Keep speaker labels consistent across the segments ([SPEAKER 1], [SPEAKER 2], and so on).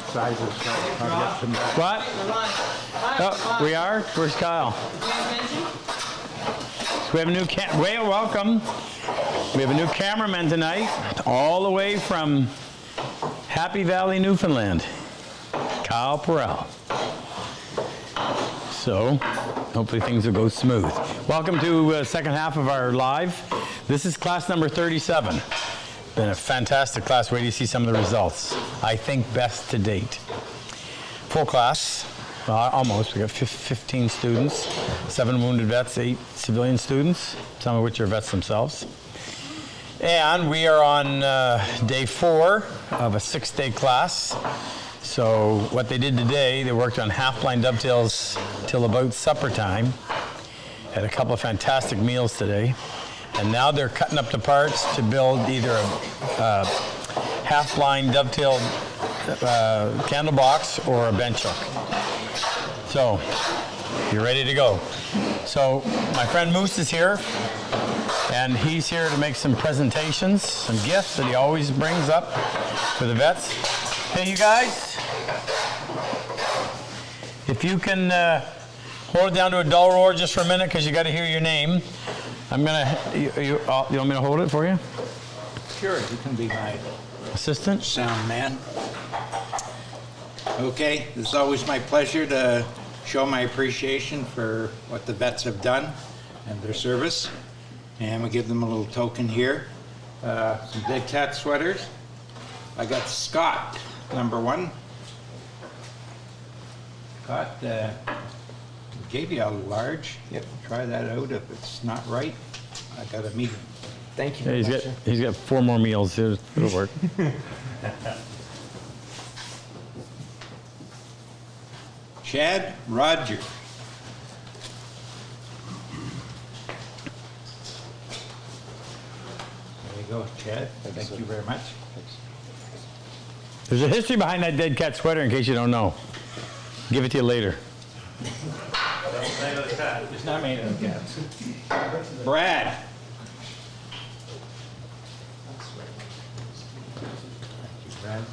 [SPEAKER 1] sizes.
[SPEAKER 2] What? Oh, we are? Where's Kyle? So we have a new welcome. We have a new cameraman tonight, all the way from Happy Valley, Newfoundland. Kyle Perrell. So, hopefully things will go smooth. Welcome to second half of our live. This is class number 37. Been a fantastic class. Wait till you see some of the results. I think best to date. Full class, almost. We got 15 students, 7 wounded vets, 8 civilian students, some of which are vets themselves. And we are on day 4 of a 6-day class. So what they did today, they worked on half-blind dovetails till about supper time. Had a couple of fantastic meals today. And now they're cutting up the parts to build either a half-blind dovetailed candle box or a bench hook. So, you're ready to go. So, my friend Moose is here, and he's here to make some presentations, some gifts that he always brings up for the vets. Hey, you guys, if you can hold it down to a dull roar just for a minute, because you got to hear your name. I'm gonna. You want me to hold it for you?
[SPEAKER 1] Sure, you can be my
[SPEAKER 2] assistant.
[SPEAKER 1] Sound man. Okay, it's always my pleasure to show my appreciation for what the vets have done and their service. And we give them a little token here. Some Dead Cat sweaters. I got Scott, number 1. Scott, gave you a large. Yep. Try that out. If it's not right, I got a medium.
[SPEAKER 3] Thank you.
[SPEAKER 2] Yeah, he's got 4 more meals. It'll work.
[SPEAKER 1] Chad Roger. There you go, Chad. Thank you very much.
[SPEAKER 2] There's a history behind that dead cat sweater in case you don't know. Give it to you later.
[SPEAKER 1] It's not made of cats. Brad. Brad.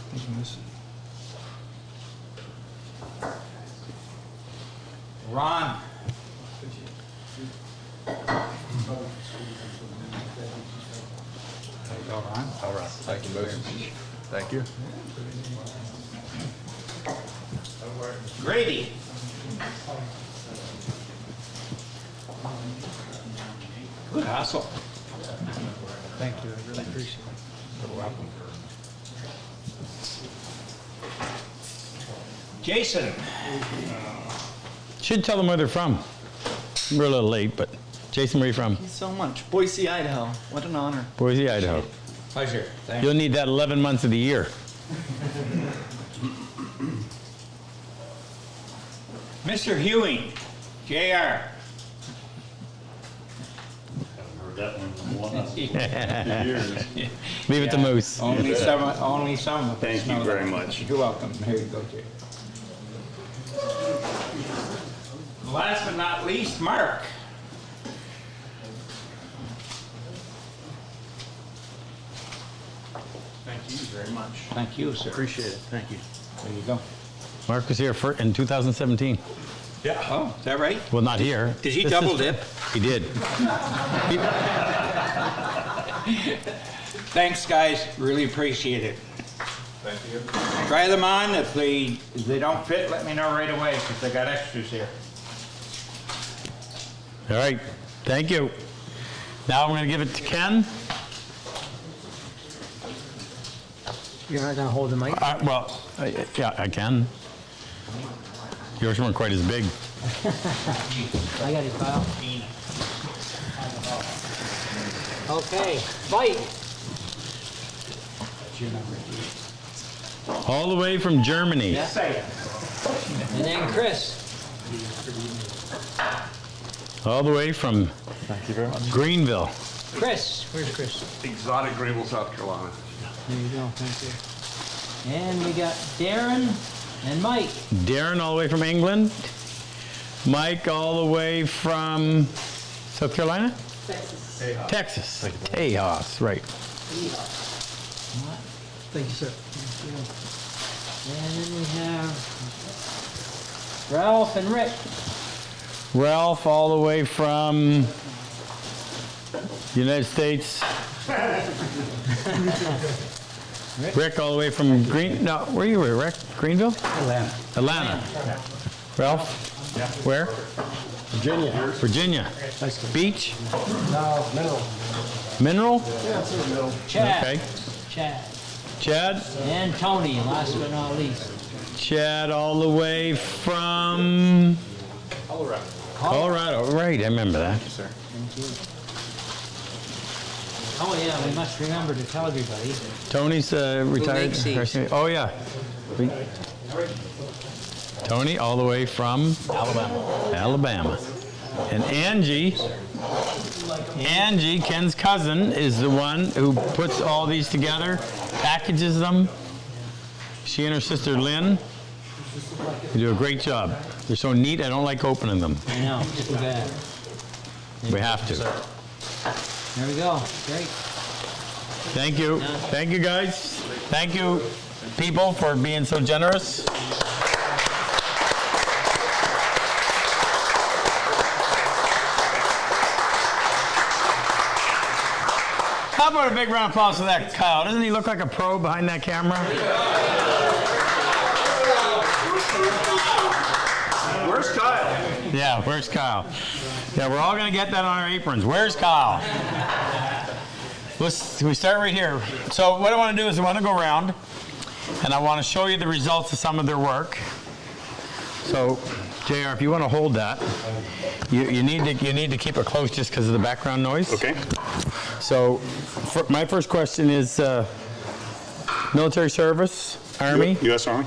[SPEAKER 1] Ron. There you go, Ron.
[SPEAKER 4] All right. Thank you, Moses. Thank you.
[SPEAKER 1] Grady. Good hustle.
[SPEAKER 3] Thank you. I really appreciate it.
[SPEAKER 1] You're welcome. Jason.
[SPEAKER 2] Should tell them where they're from. We're a little late, but Jason, where are you from?
[SPEAKER 3] Thank you so much. Boise, Idaho. What an honor.
[SPEAKER 2] Boise, Idaho.
[SPEAKER 1] Pleasure. Thanks.
[SPEAKER 2] You'll need that 11 months of the year.
[SPEAKER 1] Mr. Hewing, JR.
[SPEAKER 5] That one in years.
[SPEAKER 2] Leave it to Moose.
[SPEAKER 1] Only some.
[SPEAKER 5] Thank you very much.
[SPEAKER 1] You're welcome. Here you go, Jay. Last but not least, Mark.
[SPEAKER 4] Thank you very much.
[SPEAKER 1] Thank you, sir.
[SPEAKER 4] Appreciate it. Thank you.
[SPEAKER 1] There you go.
[SPEAKER 2] Mark was here in 2017.
[SPEAKER 1] Yeah. Oh, is that right?
[SPEAKER 2] Well, not here.
[SPEAKER 1] Did he double dip?
[SPEAKER 2] He did.
[SPEAKER 1] Thanks, guys. Really appreciate it.
[SPEAKER 4] Thank you.
[SPEAKER 1] Try them on. If they don't fit, let me know right away because I got extras here.
[SPEAKER 2] All right. Thank you. Now I'm going to give it to Ken.
[SPEAKER 3] You're not going to hold the mic?
[SPEAKER 2] Yeah, I can. Yours weren't quite as big.
[SPEAKER 3] I got it, Kyle. Okay, Veit.
[SPEAKER 2] All the way from Germany.
[SPEAKER 3] Yeah. And then Chris.
[SPEAKER 2] All the way from
[SPEAKER 4] Thank you very much.
[SPEAKER 2] Greenville.
[SPEAKER 3] Chris. Where's Chris?
[SPEAKER 4] Exotic Greenville, South Carolina.
[SPEAKER 3] There you go. Thank you. And we got Darren and Mike.
[SPEAKER 2] Darren all the way from England. Mike all the way from South Carolina?
[SPEAKER 3] Texas.
[SPEAKER 2] Texas. Tejas, right.
[SPEAKER 3] Thank you, sir. And then we Ralph and Rick.
[SPEAKER 2] Ralph, all the way from United States. Rick, all the way from no, where you were, Rick? Greenville? Atlanta. Ralph? Where? Virginia. Beach?
[SPEAKER 6] No, mineral.
[SPEAKER 2] Mineral?
[SPEAKER 6] Yeah, it's in the middle.
[SPEAKER 3] Chad.
[SPEAKER 2] Okay. Chad?
[SPEAKER 3] And Tony, last but not least.
[SPEAKER 2] Chad, all the way from Colorado. Right, I remember that.
[SPEAKER 3] Oh yeah, we must remember to tell everybody.
[SPEAKER 2] Tony's retired.
[SPEAKER 3] Lakes East.
[SPEAKER 2] Oh yeah. Tony, all the way from Alabama. And Angie, Ken's cousin, is the one who puts all these together, packages them. She and her sister Lynn, they do a great job. They're so neat, I don't like opening them.
[SPEAKER 3] I know, too bad.
[SPEAKER 2] We have to.
[SPEAKER 3] There we go, great.
[SPEAKER 2] Thank you. Thank you, guys. Thank you, people, for being so generous. How about a big round of applause for that Kyle? Doesn't he look like a pro behind that camera?
[SPEAKER 5] Where's Kyle?
[SPEAKER 2] Yeah, where's Kyle? Yeah, we're all going to get that on our aprons. Where's Kyle? We start right here. So what I want to do is I want to go around, and I want to show you the results of some of their work. So, JR, if you want to hold that, you need to keep it close just because of the background noise.
[SPEAKER 5] Okay.
[SPEAKER 2] So, my first question is military service, Army,
[SPEAKER 5] U.S. Army.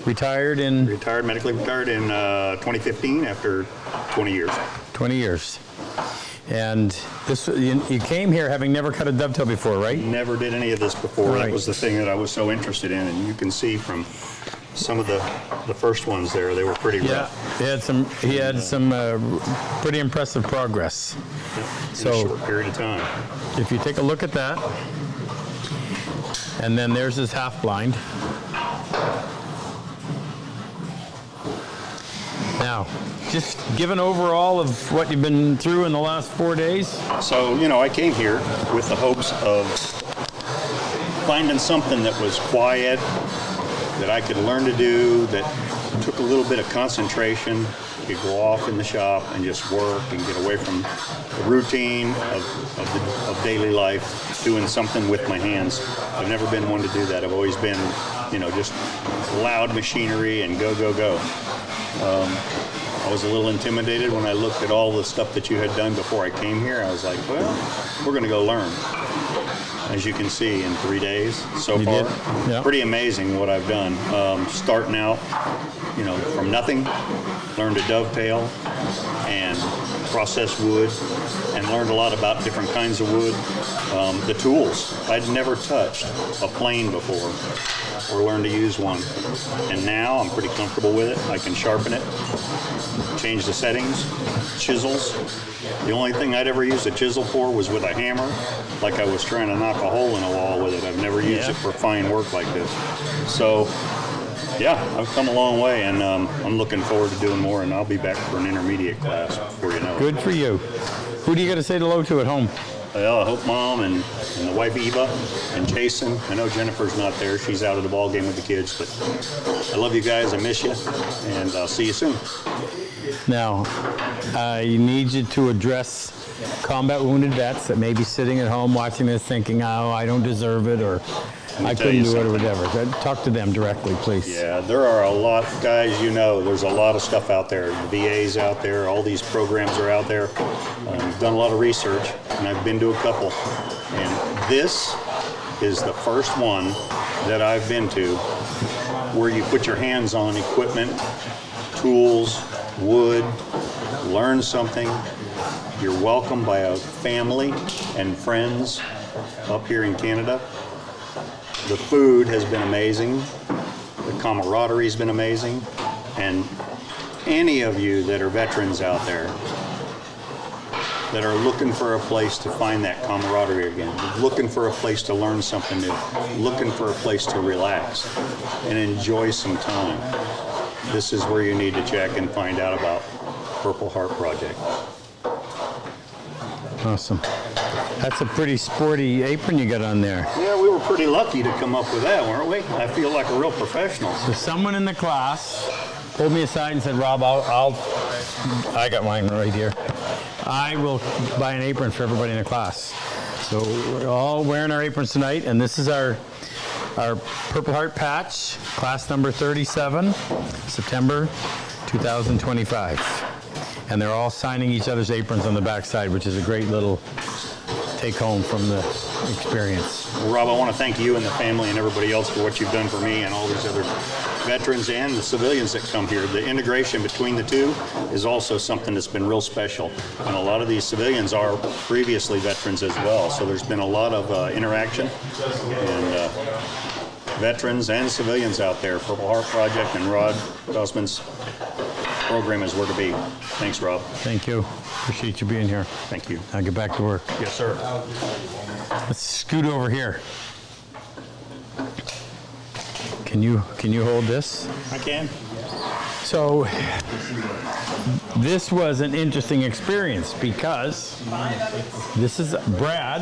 [SPEAKER 2] retired in
[SPEAKER 5] Medically retired in 2015 after 20 years.
[SPEAKER 2] 20 years. And this, you came here having never cut a dovetail before, right?
[SPEAKER 5] Never did any of this before.
[SPEAKER 2] Right.
[SPEAKER 5] That was the thing that I was so interested in, and you can see from some of the first ones there, they were pretty
[SPEAKER 2] Yeah,
[SPEAKER 5] rough
[SPEAKER 2] he had some pretty impressive progress.
[SPEAKER 5] in a short period of time.
[SPEAKER 2] If you take a look at that, and then there's his half blind. Now, just give an overall of what you've been through in the last 4 days.
[SPEAKER 5] So, I came here with the hopes of finding something that was quiet, that I could learn to do, that took a little bit of concentration, could go off in the shop and just work and get away from the routine of daily life, doing something with my hands. I've never been one to do that. I've always been, just loud machinery and go, go, go. I was a little intimidated when I looked at all the stuff that you had done before I came here. I was like, well, we're going to go learn. As you can see, in 3 days so far,
[SPEAKER 2] Yeah.
[SPEAKER 5] Pretty amazing what I've done. Starting out, from nothing, learned to dovetail and process wood, and learned a lot about different kinds of wood. The tools, I'd never touched a plane before, or learned to use one. And now I'm pretty comfortable with it. I can sharpen it, change the settings, chisels. The only thing I'd ever used a chisel for was with a hammer, like I was trying to knock a hole in a wall with it. I've never used it for fine work like this. So, yeah, I've come a long way, and I'm looking forward to doing more, and I'll be back for an intermediate class before you know it.
[SPEAKER 2] Good for you. Who do you got to say hello to at home?
[SPEAKER 5] Well, I hope Mom and the wife Eva and Jason. I know Jennifer's not there. She's out of the ball game with the kids, but I love you guys. I miss you, and I'll see you soon.
[SPEAKER 2] Now, I need you to address combat wounded vets that may be sitting at home watching this thinking, oh, I don't deserve it, or I
[SPEAKER 5] tell
[SPEAKER 2] couldn't
[SPEAKER 5] you
[SPEAKER 2] do it, or
[SPEAKER 5] something.
[SPEAKER 2] whatever. Talk to them directly, please.
[SPEAKER 5] Yeah, there are a lot, guys, there's a lot of stuff out there. The VA's out there, all these programs are out there. I've done a lot of research, and I've been to a couple. And this is the first one that I've been to where you put your hands on equipment, tools, wood, learn something. You're welcomed by a family and friends up here in Canada. The food has been amazing. The camaraderie's been amazing. And any of you that are veterans out there that are looking for a place to find that camaraderie again, looking for a place to learn something new, looking for a place to relax and enjoy some time, this is where you need to check and find out about Purple Heart Project.
[SPEAKER 2] Awesome. That's a pretty sporty apron you got on there.
[SPEAKER 5] Yeah, we were pretty lucky to come up with that, weren't we? I feel like a real professional.
[SPEAKER 2] So someone in the class pulled me aside and said, Rob, I got mine right here. I will buy an apron for everybody in the class. So we're all wearing our aprons tonight, and this is our Purple Heart patch, class number 37, September 2025. And they're all signing each other's aprons on the back side, which is a great little take home from the experience.
[SPEAKER 5] Well, Rob, I want to thank you and the family and everybody else for what you've done for me and all these other veterans and the civilians that come here. The integration between the two is also something that's been real special. And a lot of these civilians are previously veterans as well. So there's been a lot of interaction. And veterans and civilians out there, Purple Heart Project and RobCosman's program is where to be. Thanks, Rob.
[SPEAKER 2] Thank you. Appreciate you being here.
[SPEAKER 5] Thank you.
[SPEAKER 2] I'll get back to work.
[SPEAKER 5] Yes, sir.
[SPEAKER 2] Let's scoot over here. Can you hold this?
[SPEAKER 6] I can.
[SPEAKER 2] So this was an interesting experience because this is Brad,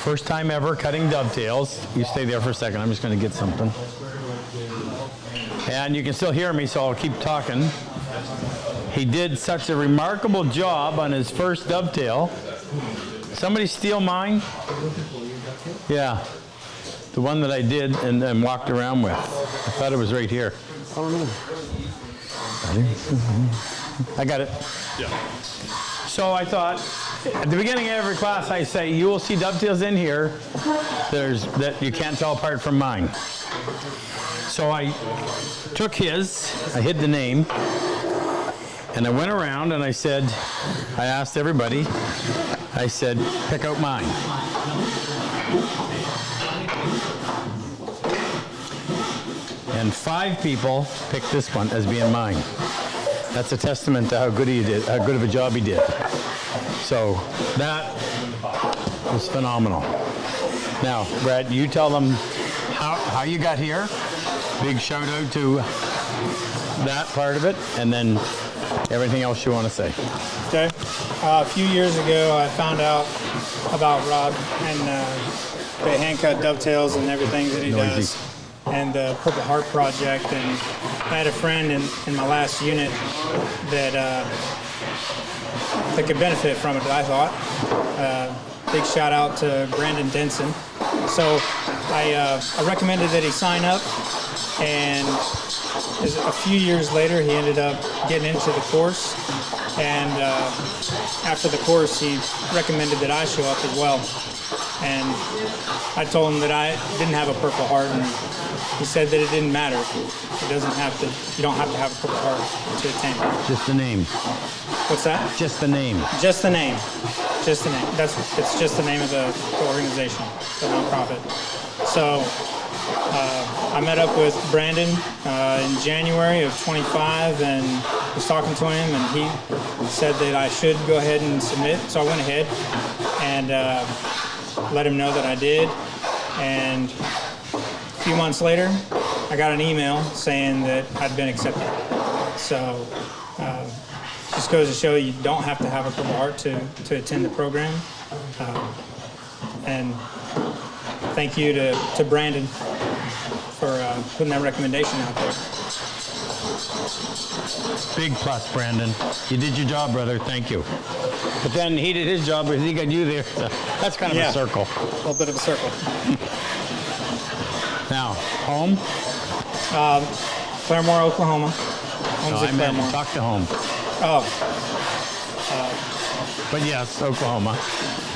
[SPEAKER 2] first time ever cutting dovetails. You stay there for a second. I'm just going to get something. And you can still hear me, so I'll keep talking. He did such a remarkable job on his first dovetail. Somebody steal mine? Yeah. The one that I did and walked around with. I thought it was right here. I got it.
[SPEAKER 4] Yeah.
[SPEAKER 2] So I thought, at the beginning of every class, I say, you will see dovetails in here that you can't tell apart from mine. So I took his, I hid the name, and I went around and I asked everybody, I said, pick out mine. And 5 people picked this one as being mine. That's a testament to how good of a job he did. So that was phenomenal. Now, Brad, you tell them how you got here. Big shout out to that part of it, and then everything else you want to say.
[SPEAKER 7] Okay. A few years ago, I found out about Rob and the hand-cut dovetails and everything that he does, and the Purple Heart Project. And I had a friend in my last unit that could benefit from it, I thought. Big shout out to Brandon Denson. So I recommended that he sign up, and a few years later he ended up getting into the course, and after the course he recommended that I show up as well. And I told him that I didn't have a Purple Heart, and he said that it didn't matter. You don't have to have a Purple Heart to attend.
[SPEAKER 2] Just the name.
[SPEAKER 7] What's that?
[SPEAKER 2] Just the name.
[SPEAKER 7] Just the name. Just the name. It's just the name of the organization, the nonprofit. So I met up with Brandon in January of 25 and was talking to him, and he said that I should go ahead and submit. So I went ahead and let him know that I did. And a few months later, I got an email saying that I'd been accepted. So just goes to show you don't have to have a Purple Heart to attend the program. And thank you to Brandon for putting that recommendation out there.
[SPEAKER 2] Big plus, Brandon. You did your job, brother. Thank you. But then he did his job because he got you there. So that's kind of a circle.
[SPEAKER 7] A little bit of a circle.
[SPEAKER 2] Now, home?
[SPEAKER 7] Claremore, Oklahoma.
[SPEAKER 2] No,
[SPEAKER 7] Home's
[SPEAKER 2] I
[SPEAKER 7] in
[SPEAKER 2] meant
[SPEAKER 7] Claremore.
[SPEAKER 2] talk to home.
[SPEAKER 7] Oh,
[SPEAKER 2] But yes, Oklahoma.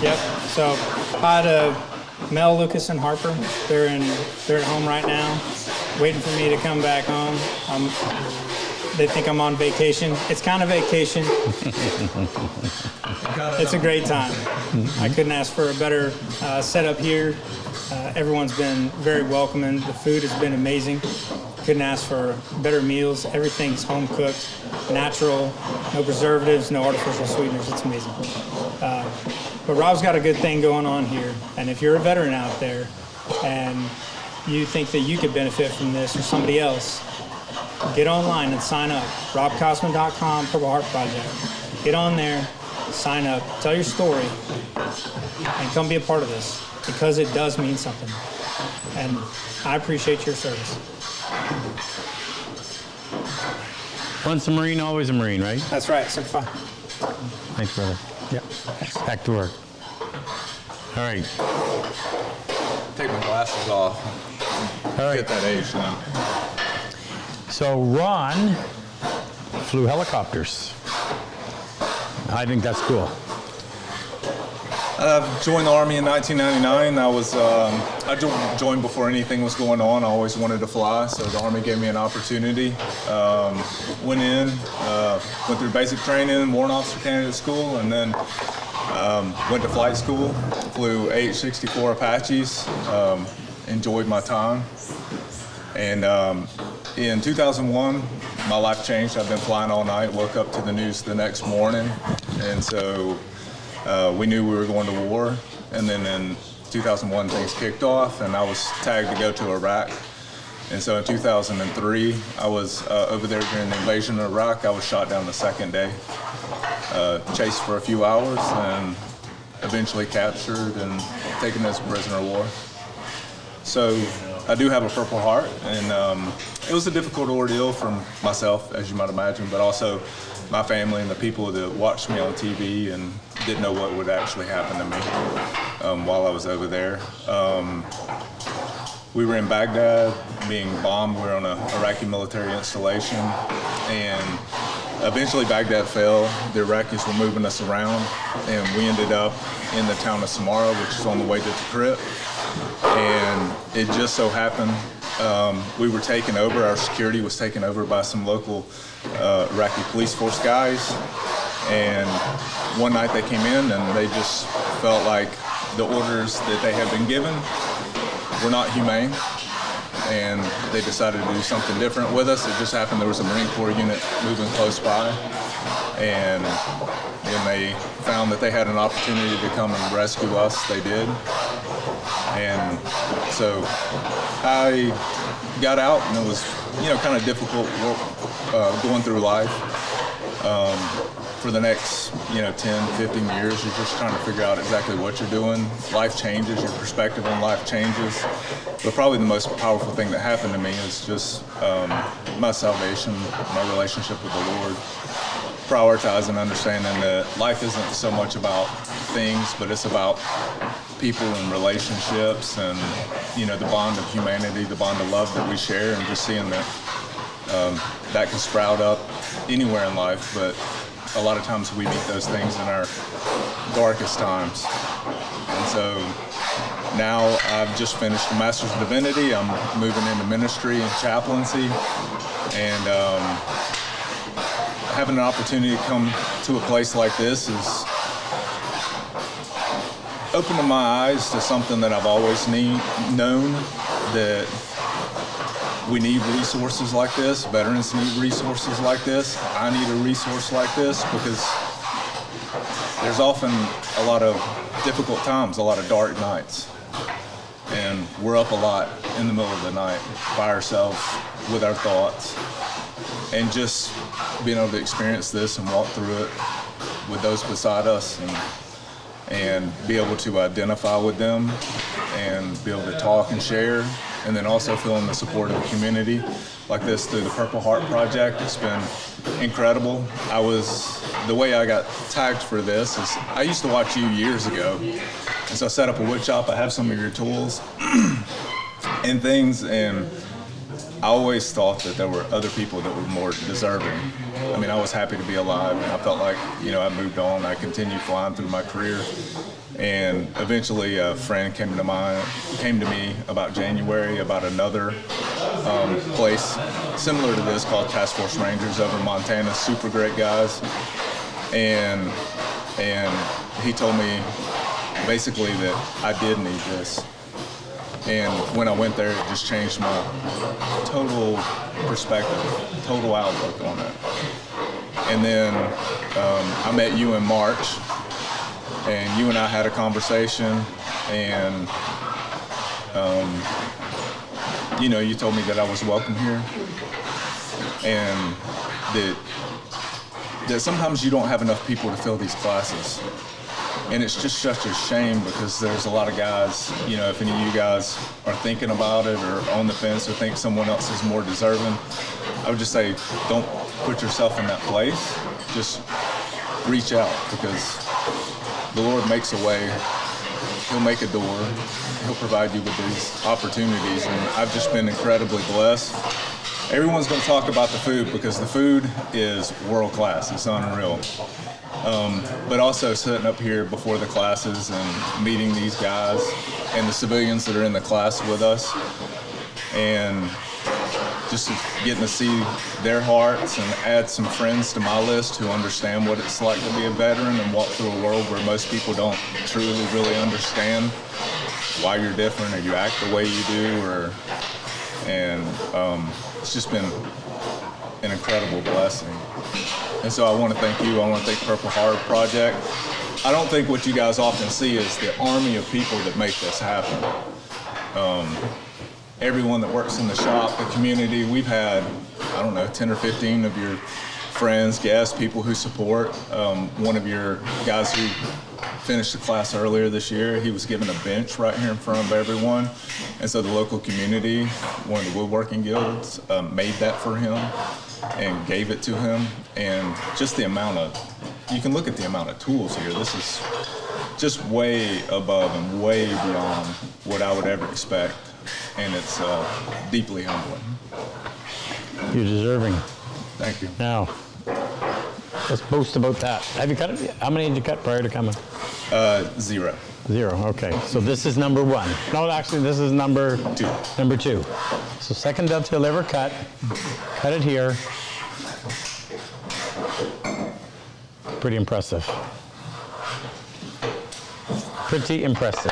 [SPEAKER 7] yep. So hi to Mel, Lucas, and Harper. They're at home right now, waiting for me to come back home. They think I'm on vacation. It's kind of vacation. It's a great time. I couldn't ask for a better setup here. Everyone's been very welcoming. The food has been amazing. Couldn't ask for better meals. Everything's home cooked, natural, no preservatives, no artificial sweeteners. It's amazing. But Rob's got a good thing going on here. And if you're a veteran out there and you think that you could benefit from this or somebody else, get online and sign up. RobCosman.com, Purple Heart Project. Get on there, sign up, tell your story, and come be a part of this because it does mean something. And I appreciate your service.
[SPEAKER 2] Once a Marine, always a Marine, right?
[SPEAKER 7] That's right, certified.
[SPEAKER 2] Thanks, brother. Yep. Back to work. All right.
[SPEAKER 4] Take my glasses off.
[SPEAKER 2] All right.
[SPEAKER 4] Get that age now.
[SPEAKER 2] So Ron flew helicopters. I think that's cool.
[SPEAKER 8] I joined the Army in 1999. I joined before anything was going on. I always wanted to fly, so the Army gave me an opportunity. Went through basic training, warrant officer candidate school, and then went to flight school. Flew AH-64 Apaches. Enjoyed my time. And in 2001, my life changed. I've been flying all night. Woke up to the news the next morning, and so. We knew we were going to war, and then in 2001 things kicked off, and I was tagged to go to Iraq. And so in 2003, I was over there during the invasion of Iraq. I was shot down the second day, chased for a few hours, and eventually captured and taken as a prisoner of war. So I do have a Purple Heart, and it was a difficult ordeal for myself, as you might imagine, but also my family and the people that watched me on TV and didn't know what would actually happen to me while I was over there. We were in Baghdad being bombed. We were on an Iraqi military installation, and eventually Baghdad fell. The Iraqis were moving us around, and we ended up in the town of Samara, which is on the way to Tikrit. And it just so happened we were taken over, our security was taken over by some local Iraqi police force guys. And one night they came in and they just felt like the orders that they had been given were not humane. And they decided to do something different with us. It just happened there was a Marine Corps unit moving close by. And when they found that they had an opportunity to come and rescue us, they did. And so I got out, and it was, kind of difficult going through life. For the next, 10, 15 years, you're just trying to figure out exactly what you're doing. Life changes, your perspective on life changes. But probably the most powerful thing that happened to me is just my salvation, my relationship with the Lord. Prioritizing, understanding that life isn't so much about things, but it's about people and relationships and, the bond of humanity, the bond of love that we share, and just seeing that that can sprout up anywhere in life, but a lot of times we meet those things in our darkest times. And so now I've just finished a Master's of Divinity. I'm moving into ministry and chaplaincy, and having an opportunity to come to a place like this is opening my eyes to something that I've always known, that we need resources like this. Veterans need resources like this. I need a resource like this because there's often a lot of difficult times, a lot of dark nights. And we're up a lot in the middle of the night by ourselves with our thoughts. And just being able to experience this and walk through it with those beside us and be able to identify with them and be able to talk and share, and then also feeling the support of the community like this through the Purple Heart Project. It's been incredible. The way I got tagged for this is I used to watch you years ago, and so I set up a wood shop. I have some of your tools and things, and I always thought that there were other people that were more deserving. I mean, I was happy to be alive, and I felt like, I moved on. I continued flying through my career. And eventually a friend came to me about January about another place similar to this called Task Force Rangers over in Montana. Super great guys. And he told me basically that I did need this. And when I went there, it just changed my total perspective, total outlook on it. And then I met you in March, and you and I had a conversation, and you told me that I was welcome here. and that sometimes you don't have enough people to fill these classes. And it's just such a shame because there's a lot of guys, you know, if any of you guys are thinking about it or on the fence or think someone else is more deserving, I would just say don't put yourself in that place. Just reach out, because the Lord makes a way. He'll make a door. He'll provide you with these opportunities. And I've just been incredibly blessed. Everyone's going to talk about the food because the food is world class. It's unreal. But also sitting up here before the classes and meeting these guys and the civilians that are in the class with us, and just getting to see their hearts and add some friends to my list who understand what it's like to be a veteran and walk through a world where most people don't truly really understand why you're different or you act the way you do, and it's just been an incredible blessing. And so I want to thank you. I want to thank Purple Heart Project. I don't think what you guys often see is the army of people that make this happen. Everyone that works in the shop, the community, we've had, 10 or 15 of your friends, guests, people who support. One of your guys who finished the class earlier this year, he was given a bench right here in front of everyone. And so the local community, one of the woodworking guilds, made that for him and gave it to him. And just the amount of, you can look at the amount of tools here. This is just way above and way beyond what I would ever expect. And it's deeply humbling.
[SPEAKER 2] You're deserving.
[SPEAKER 8] Thank you.
[SPEAKER 2] Now, let's boast about that. Have you cut it? How many did you cut prior to coming?
[SPEAKER 8] 0.
[SPEAKER 2] 0, okay. So this is number 1. No, actually, this is number
[SPEAKER 8] 2.
[SPEAKER 2] Number 2. So second dovetail ever cut. Cut it here. Pretty impressive. Pretty impressive.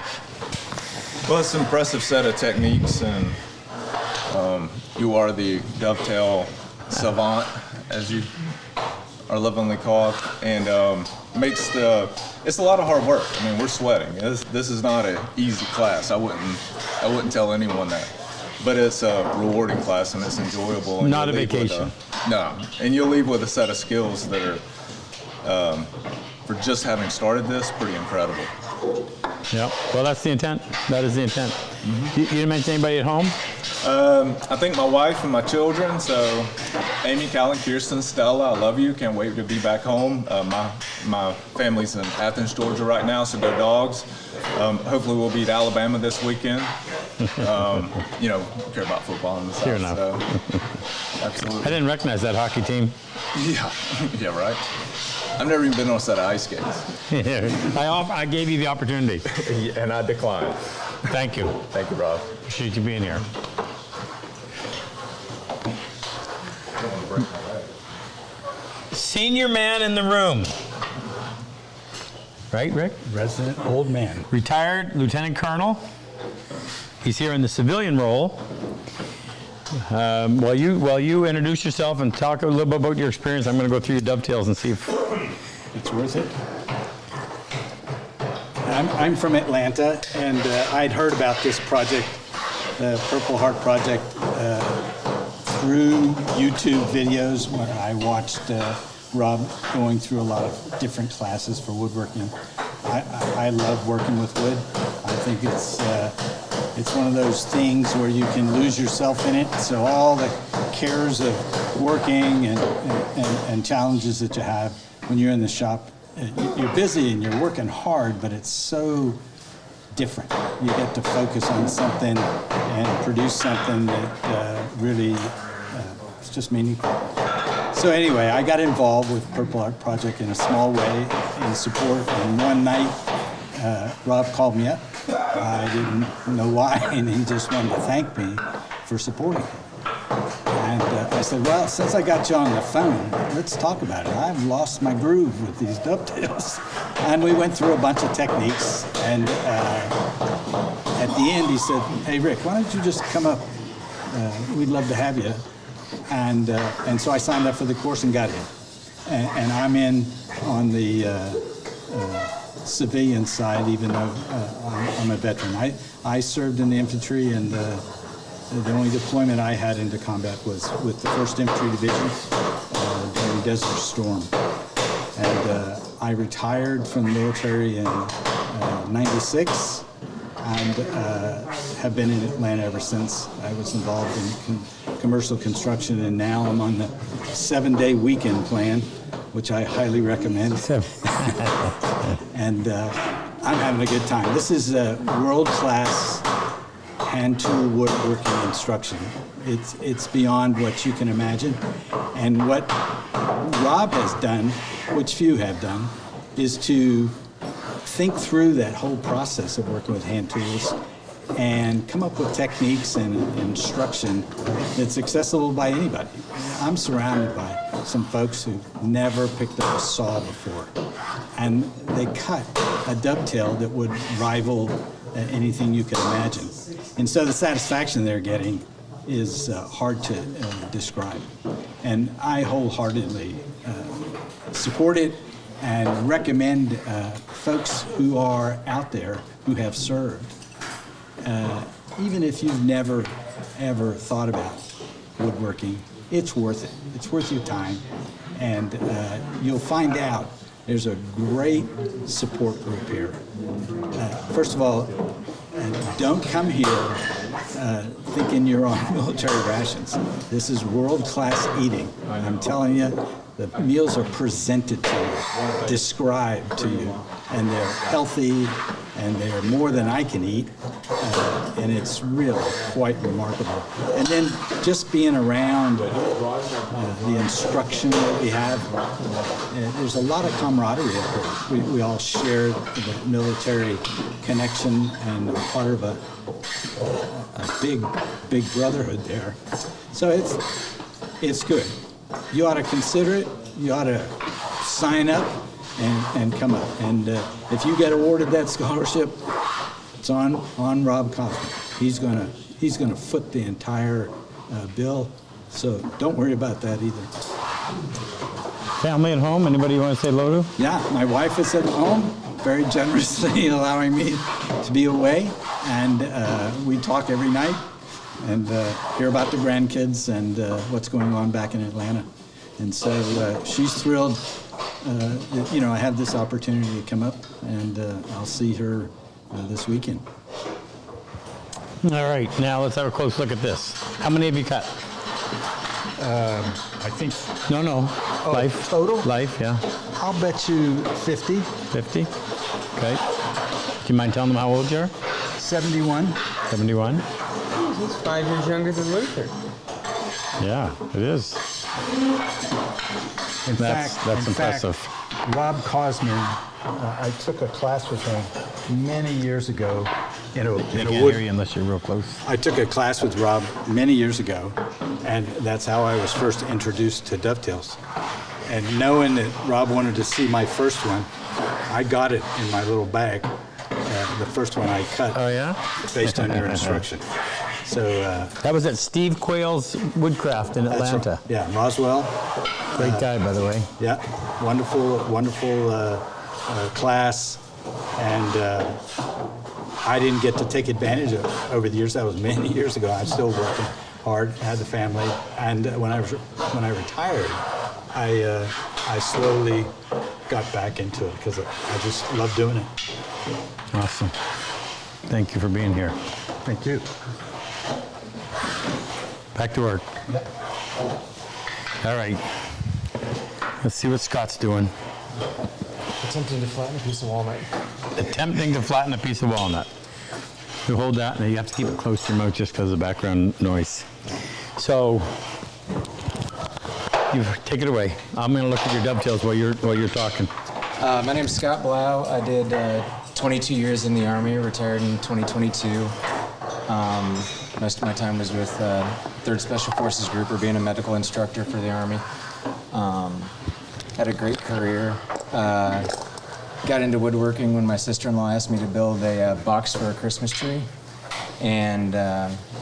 [SPEAKER 8] Well, it's an impressive set of techniques, and you are the dovetail savant, as you are lovingly called, and it's a lot of hard work. I mean, we're sweating. This is not an easy class. I wouldn't tell anyone that, but it's a rewarding class and it's enjoyable. And
[SPEAKER 2] Not a vacation.
[SPEAKER 8] No, and you'll leave with a set of skills that are, for just having started this, pretty incredible.
[SPEAKER 2] Yeah. Well, that's the intent. That is the intent. Mm-hmm. You didn't mention anybody at home?
[SPEAKER 8] I think my wife and my children, so Amy, Callan, Kirsten, Stella, I love you. Can't wait to be back home. My family's in Athens, Georgia right now, so go Dogs. Hopefully we'll beat Alabama this weekend. Care about football in the South.
[SPEAKER 2] Fair enough.
[SPEAKER 8] So, absolutely.
[SPEAKER 2] I didn't recognize that hockey team.
[SPEAKER 8] Yeah, right. I've never even been on a set of ice skates.
[SPEAKER 2] I gave you the opportunity.
[SPEAKER 8] And I declined.
[SPEAKER 2] Thank you.
[SPEAKER 8] Thank you, Rob.
[SPEAKER 2] Appreciate you being here. Senior man in the room. Right, Rick?
[SPEAKER 6] Resident old man.
[SPEAKER 2] Retired Lieutenant Colonel. He's here in the civilian role. While you introduce yourself and talk a little bit about your experience, I'm going to go through your dovetails and see if
[SPEAKER 6] It's worth it. I'm from Atlanta, and I'd heard about this project, the Purple Heart Project, through YouTube videos where I watched Rob going through a lot of different classes for woodworking. I love working with wood. I think it's one of those things where you can lose yourself in it. So all the cares of working and challenges that you have when you're in the shop, you're busy and you're working hard, but it's so different. You get to focus on something and produce something that really is just meaningful. So anyway, I got involved with Purple Heart Project in a small way in support, and one night Rob called me up. I didn't know why, and he just wanted to thank me for supporting him. And I said, well, since I got you on the phone, let's talk about it. I've lost my groove with these dovetails. And we went through a bunch of techniques, and at the end he said, hey Rick, why don't you just come up? We'd love to have you. And so I signed up for the course and got in. And I'm in on the civilian side, even though I'm a veteran. I served in the infantry and The only deployment I had into combat was with the 1st Infantry Division during Desert Storm. And I retired from the military in 96 and have been in Atlanta ever since. I was involved in commercial construction, and now I'm on the 7-day weekend plan, which I highly recommend. And I'm having a good time. This is a world-class hand tool woodworking instruction. It's beyond what you can imagine. And what Rob has done, which few have done, is to think through that whole process of working with hand tools and come up with techniques and instruction that's accessible by anybody. I'm surrounded by some folks who never picked up a saw before, and they cut a dovetail that would rival anything you can imagine. And so the satisfaction they're getting is hard to describe. And I wholeheartedly support it and recommend folks who are out there who have served, even if you've never ever thought about woodworking, it's worth it. It's worth your time, and you'll find out there's a great support group here. First of all, don't come here thinking you're on military rations. This is world-class eating. I'm telling you, the meals are presented to you, described to you, and they're healthy, and they're more than I can eat, and it's really quite remarkable. And then just being around the instruction that we have, there's a lot of camaraderie up here. We all share the military connection and are part of a big brotherhood there. So it's good. You ought to consider it. You ought to sign up and come up. And if you get awarded that scholarship, it's on RobCosman. He's gonna foot the entire bill. So don't worry about that either.
[SPEAKER 2] Family at home? Anybody you want to say hello to?
[SPEAKER 6] Yeah, my wife is at home, very generously allowing me to be away, and we talk every night and hear about the grandkids and what's going on back in Atlanta. And so she's thrilled that, I have this opportunity to come up, and I'll see her this weekend.
[SPEAKER 2] All right, now let's have a close look at this. How many have you cut?
[SPEAKER 9] I think,
[SPEAKER 2] No. Life.
[SPEAKER 9] total?
[SPEAKER 2] Life, yeah.
[SPEAKER 9] I'll bet you 50,
[SPEAKER 2] 50? Okay. Do you mind telling them how old you are?
[SPEAKER 9] 71.
[SPEAKER 2] 71?
[SPEAKER 3] He's 5 years younger than Luther.
[SPEAKER 2] Yeah, it is.
[SPEAKER 9] In
[SPEAKER 2] That's impressive.
[SPEAKER 9] RobCosman, I took a class with him many years ago in a
[SPEAKER 2] Can't
[SPEAKER 9] wood.
[SPEAKER 2] hear you unless you're real close.
[SPEAKER 6] I took a class with Rob many years ago, and that's how I was first introduced to dovetails. And knowing that Rob wanted to see my first one, I got it in my little bag, the first one I cut.
[SPEAKER 2] Oh, yeah?
[SPEAKER 6] Based on your instruction. So
[SPEAKER 2] That was at Steve Quayle's Woodcraft in
[SPEAKER 6] that's
[SPEAKER 2] Atlanta.
[SPEAKER 6] right. Yeah, Roswell.
[SPEAKER 2] Great guy, by the way.
[SPEAKER 6] Yeah, wonderful class, and I didn't get to take advantage of it over the years. That was many years ago. I'm still working hard, had the family, and when I retired, I slowly got back into it because I just love doing it.
[SPEAKER 2] Awesome. Thank you for being here.
[SPEAKER 9] Thank you.
[SPEAKER 2] Back to work. All right. Let's see what Scott's doing.
[SPEAKER 10] Attempting to flatten a piece of walnut.
[SPEAKER 2] Attempting to flatten a pice of walnut. You hold that, and you have to keep it close to your mouth just because of the background noise. So, you take it away. I'm going to look at your dovetails while you're talking.
[SPEAKER 10] My name's Scott Blau. I did 22 years in the Army, retired in 2022. Most of my time was with 3rd Special Forces Group, or being a medical instructor for the Army. Had a great career. Got into woodworking when my sister-in-law asked me to build a box for a Christmas tree. And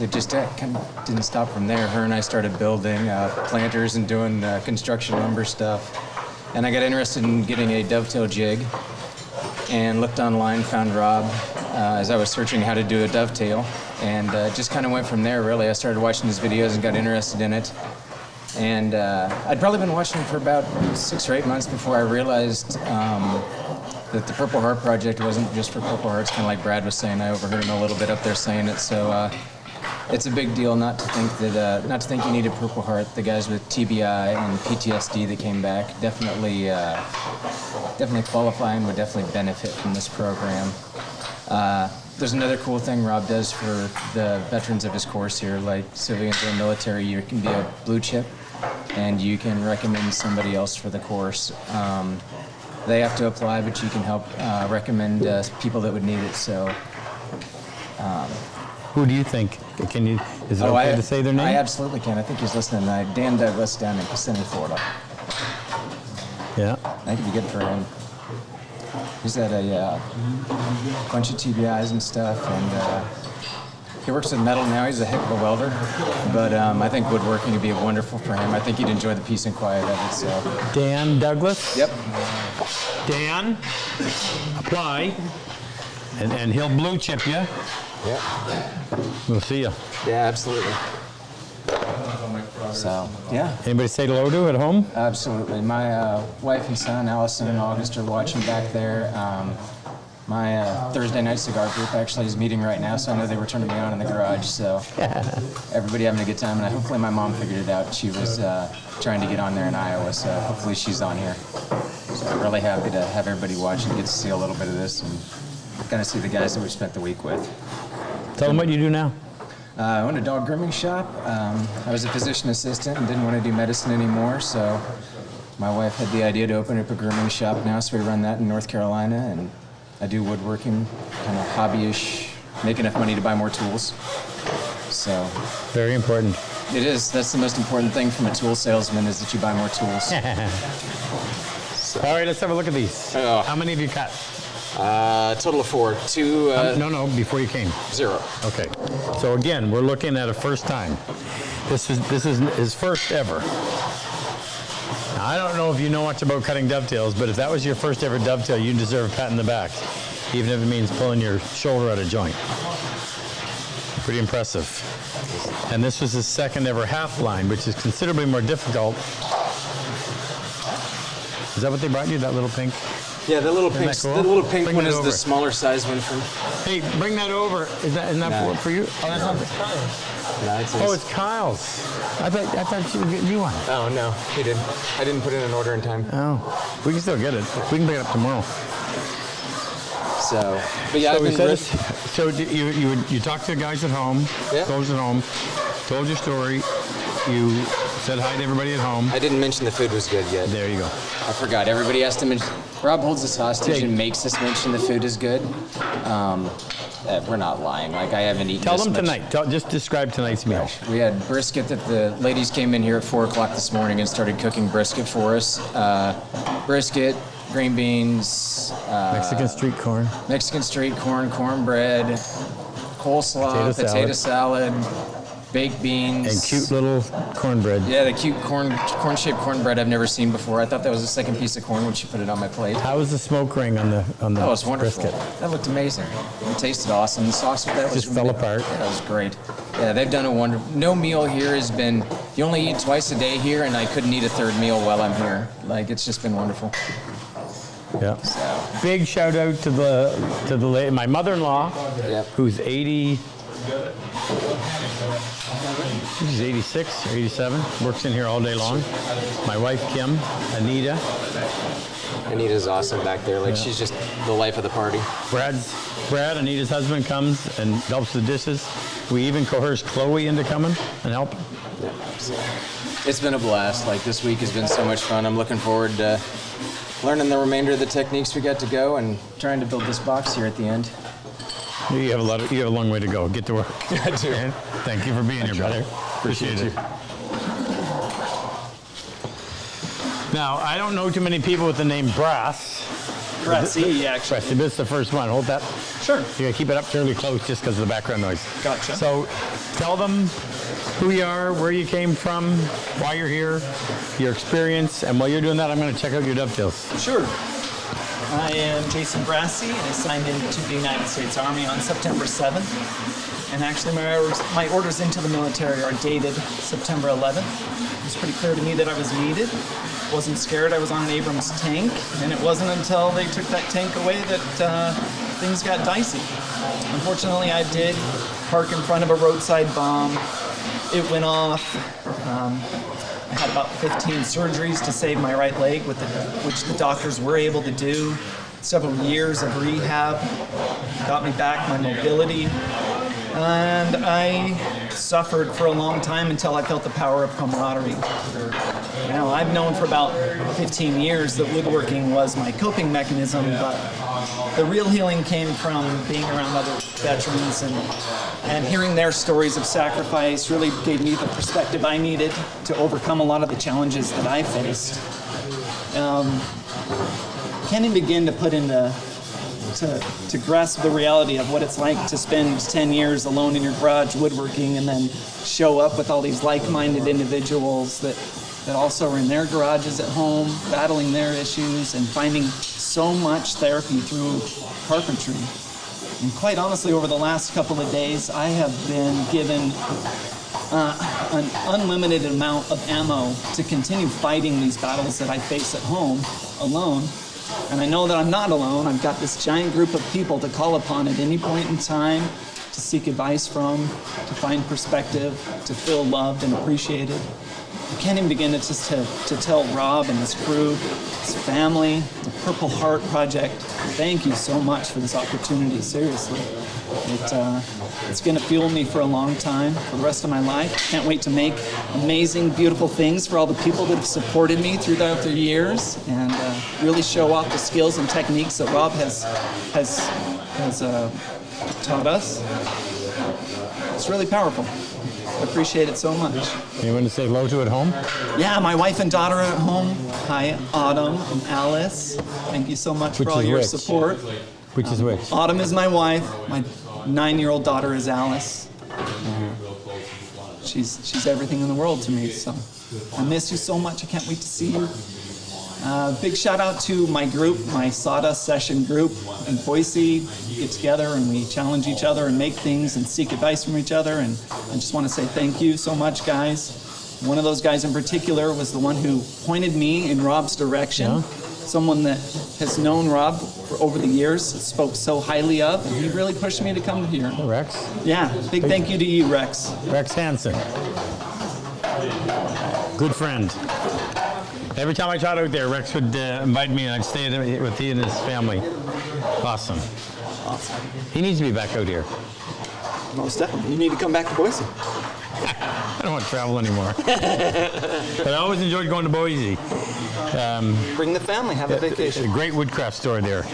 [SPEAKER 10] it just kind of didn't stop from there. Her and I started building planters and doing construction lumber stuff. And I got interested in getting a dovetail jig and looked online, found Rob as I was searching how to do a dovetail. And just kind of went from there, really. I started watching his videos and got interested in it. And I'd probably been watching him for about 6 or 8 months before I realized that the Purple Heart Project wasn't just for Purple Hearts, kind of like Brad was saying. I overheard him a little bit up there saying it. So it's a big deal not to think you need a Purple Heart. The guys with TBI and PTSD that came back definitely qualify and would definitely benefit from this program. There's another cool thing Rob does for the veterans of his course here, like civilians or military. You can be a blue chip, and you can recommend somebody else for the course. They have to apply, but you can help recommend people that would need it. So.
[SPEAKER 2] Who do you think? Is it okay to say their name?
[SPEAKER 10] I absolutely can. I think he's listening tonight. Dan Douglas down in Kissimmee, Florida.
[SPEAKER 2] Yeah.
[SPEAKER 10] I think it'd be good for him. He's had a bunch of TBIs and stuff, and he works with metal now. He's a heck of a welder, but I think woodworking would be wonderful for him. I think he'd enjoy the peace and quiet of it. So.
[SPEAKER 2] Dan Douglas?
[SPEAKER 10] Yep.
[SPEAKER 2] Dan, apply, and he'll blue chip you.
[SPEAKER 10] Yeah.
[SPEAKER 2] We'll see you.
[SPEAKER 10] Yeah, absolutely. So, yeah.
[SPEAKER 2] Anybody say hello to at home?
[SPEAKER 10] Absolutely. My wife and son, Allison and August, are watching back there. My Thursday night cigar group actually is meeting right now, so I know they were turning me on in the garage. So everybody having a good time, and hopefully my mom figured it out. She was trying to get on there in Iowa, so hopefully she's on here. So I'm really happy to have everybody watch and get to see a little bit of this and kind of see the guys that we spent the week with.
[SPEAKER 2] Tell them what you do now.
[SPEAKER 10] I owned a dog grooming shop. I was a physician assistant and didn't want to do medicine anymore, so my wife had the idea to open up a grooming shop now, so we run that in North Carolina, and I do woodworking, kind of hobby-ish, make enough money to buy more tools. So
[SPEAKER 2] very important.
[SPEAKER 10] It is. That's the most important thing from a tool salesman, is that you buy more tools.
[SPEAKER 2] All right, let's have a look at these. How many have you cut?
[SPEAKER 10] Total of 4. 2.
[SPEAKER 2] No, before you came.
[SPEAKER 10] 0.
[SPEAKER 2] Okay. So again, we're looking at a first time. This is his first ever. Now, I don't know if you know much about cutting dovetails, but if that was your first ever dovetail, you deserve a pat in the back, even if it means pulling your shoulder out of joint. Pretty impressive. And this was his second ever half line, which is considerably more difficult. Is that what they brought you, that little pink?
[SPEAKER 10] Yeah, the little
[SPEAKER 2] Isn't
[SPEAKER 10] pink,
[SPEAKER 2] that cool?
[SPEAKER 10] the little pink
[SPEAKER 2] Bring
[SPEAKER 10] one
[SPEAKER 2] that
[SPEAKER 10] is
[SPEAKER 2] over.
[SPEAKER 10] the smaller size one from.
[SPEAKER 2] Hey, bring that over. Isn't that for you? Oh, that's not
[SPEAKER 10] No, it's
[SPEAKER 2] Oh, it's Kyle's. I thought you were getting you one.
[SPEAKER 10] Oh no, he didn't. I didn't put in an order in time.
[SPEAKER 2] Oh, we can still get it. We can pick it up tomorrow.
[SPEAKER 10] So, but yeah,
[SPEAKER 2] So,
[SPEAKER 10] I've been
[SPEAKER 2] so you talked to the guys at home,
[SPEAKER 10] Yeah.
[SPEAKER 2] those at home, told your story. You said hi to everybody at home.
[SPEAKER 10] I didn't mention the food was good yet.
[SPEAKER 2] There you go.
[SPEAKER 10] I forgot. Everybody has to mention. Rob holds us hostage and makes us mention the food is good. We're not lying. Like, I haven't eaten
[SPEAKER 2] Tell
[SPEAKER 10] this
[SPEAKER 2] them
[SPEAKER 10] much.
[SPEAKER 2] tonight. Just describe tonight's meal.
[SPEAKER 10] We had brisket that the ladies came in here at 4 o'clock this morning and started cooking brisket for us. Brisket, green beans,
[SPEAKER 2] Mexican street corn.
[SPEAKER 10] Mexican street corn, cornbread, coleslaw, potato salad, baked beans.
[SPEAKER 2] And cute little cornbread.
[SPEAKER 10] Yeah, the cute corn-shaped cornbread I've never seen before. I thought that was the second piece of corn when she put it on my plate.
[SPEAKER 2] How was the smoke ring on the
[SPEAKER 10] That was wonderful.
[SPEAKER 2] brisket?
[SPEAKER 10] That looked amazing. It tasted awesome. The sauce with that was
[SPEAKER 2] Just fell apart.
[SPEAKER 10] Yeah, that was great. Yeah, they've done a wonderful. No meal here has been. You only eat twice a day here, and I couldn't eat a third meal while I'm here. Like, it's just been wonderful.
[SPEAKER 2] Yeah. Big shout out to the my mother-in-law,
[SPEAKER 10] Yep.
[SPEAKER 2] who's 80. She's 86 or 87. Works in here all day long. My wife Kim, Anita.
[SPEAKER 10] Anita's awesome back there. Like, she's just the life of the party.
[SPEAKER 2] Brad, Anita's husband, comes and helps with the dishes. We even coerced Chloe into coming and helping.
[SPEAKER 10] Yeah. So, it's been a blast. Like, this week has been so much fun. I'm looking forward to learning the remainder of the techniques we got to go and trying to build this box here at the end.
[SPEAKER 2] You have a long way to go. Get to work.
[SPEAKER 10] I do.
[SPEAKER 2] Thank you for being here, brother. Appreciate it. Now, I don't know too many people with the name Brass.
[SPEAKER 7] Brassy, actually.
[SPEAKER 2] Brassy, this is the first one. Hold that.
[SPEAKER 7] Sure.
[SPEAKER 2] You gotta keep it up fairly close just because of the background noise.
[SPEAKER 7] Gotcha.
[SPEAKER 2] So, tell them who you are, where you came from, why you're here, your experience, and while you're doing that, I'm gonna check out your dovetails.
[SPEAKER 11] Sure. I am Jason Brassy, and I signed into the United States Army on September 7th. And actually, my orders into the military are dated September 11th. It was pretty clear to me that I was needed. Wasn't scared. I was on an Abrams tank, and it wasn't until they took that tank away that things got dicey. Unfortunately, I did park in front of a roadside bomb. It went off. I had about 15 surgeries to save my right leg, which the doctors were able to do. Several years of rehab got me back my mobility. And I suffered for a long time until I felt the power of camaraderie. You know, I've known for about 15 years that woodworking was my coping mechanism, but the real healing came from being around other veterans and hearing their stories of sacrifice really gave me the perspective I needed to overcome a lot of the challenges that I faced. Can't even begin to put into to grasp the reality of what it's like to spend 10 years alone in your garage woodworking and then show up with all these like-minded individuals that also are in their garages at home, battling their issues and finding so much therapy through carpentry. And quite honestly, over the last couple of days, I have been given an unlimited amount of ammo to continue fighting these battles that I face at home alone. And I know that I'm not alone. I've got this giant group of people to call upon at any point in time, to seek advice from, to find perspective, to feel loved and appreciated. I can't even begin to tell Rob and his crew, his family, the Purple Heart Project, thank you so much for this opportunity, seriously. It's going to fuel me for a long time, for the rest of my life. Can't wait to make amazing, beautiful things for all the people that have supported me throughout the years and really show off the skills and techniques that Rob has taught us. It's really powerful. I appreciate it so much.
[SPEAKER 2] Anyone to say hello to at home?
[SPEAKER 11] Yeah, my wife and daughter are at home. Hi, Autumn and Alice. Thank you so much for all your support.
[SPEAKER 2] Which is which?
[SPEAKER 11] Autumn is my wife. My 9-year-old daughter is Alice. She's everything in the world to me. So I miss you so much. I can't wait to see you. Big shout out to my group, my Sawdust Session group in Boise. We get together and we challenge each other and make things and seek advice from each other. And I just want to say thank you so much, guys. One of those guys in particular was the one who pointed me in Rob's direction. Yeah. Someone that has known Rob for over the years, spoke so highly of, and he really pushed me to come here.
[SPEAKER 2] Rex?
[SPEAKER 11] Yeah, big thank you to you, Rex.
[SPEAKER 2] Rex Hansen. Good friend. Every time I taught out there, Rex would invite me and I'd stay with he and his family. Awesome.
[SPEAKER 11] Awesome.
[SPEAKER 2] He needs to be back out here.
[SPEAKER 11] Most definitely. You need to come back to Boise.
[SPEAKER 2] I don't want to travel anymore. But I always enjoyed going to Boise.
[SPEAKER 11] Bring the family, have a vacation.
[SPEAKER 2] A great woodcraft store there.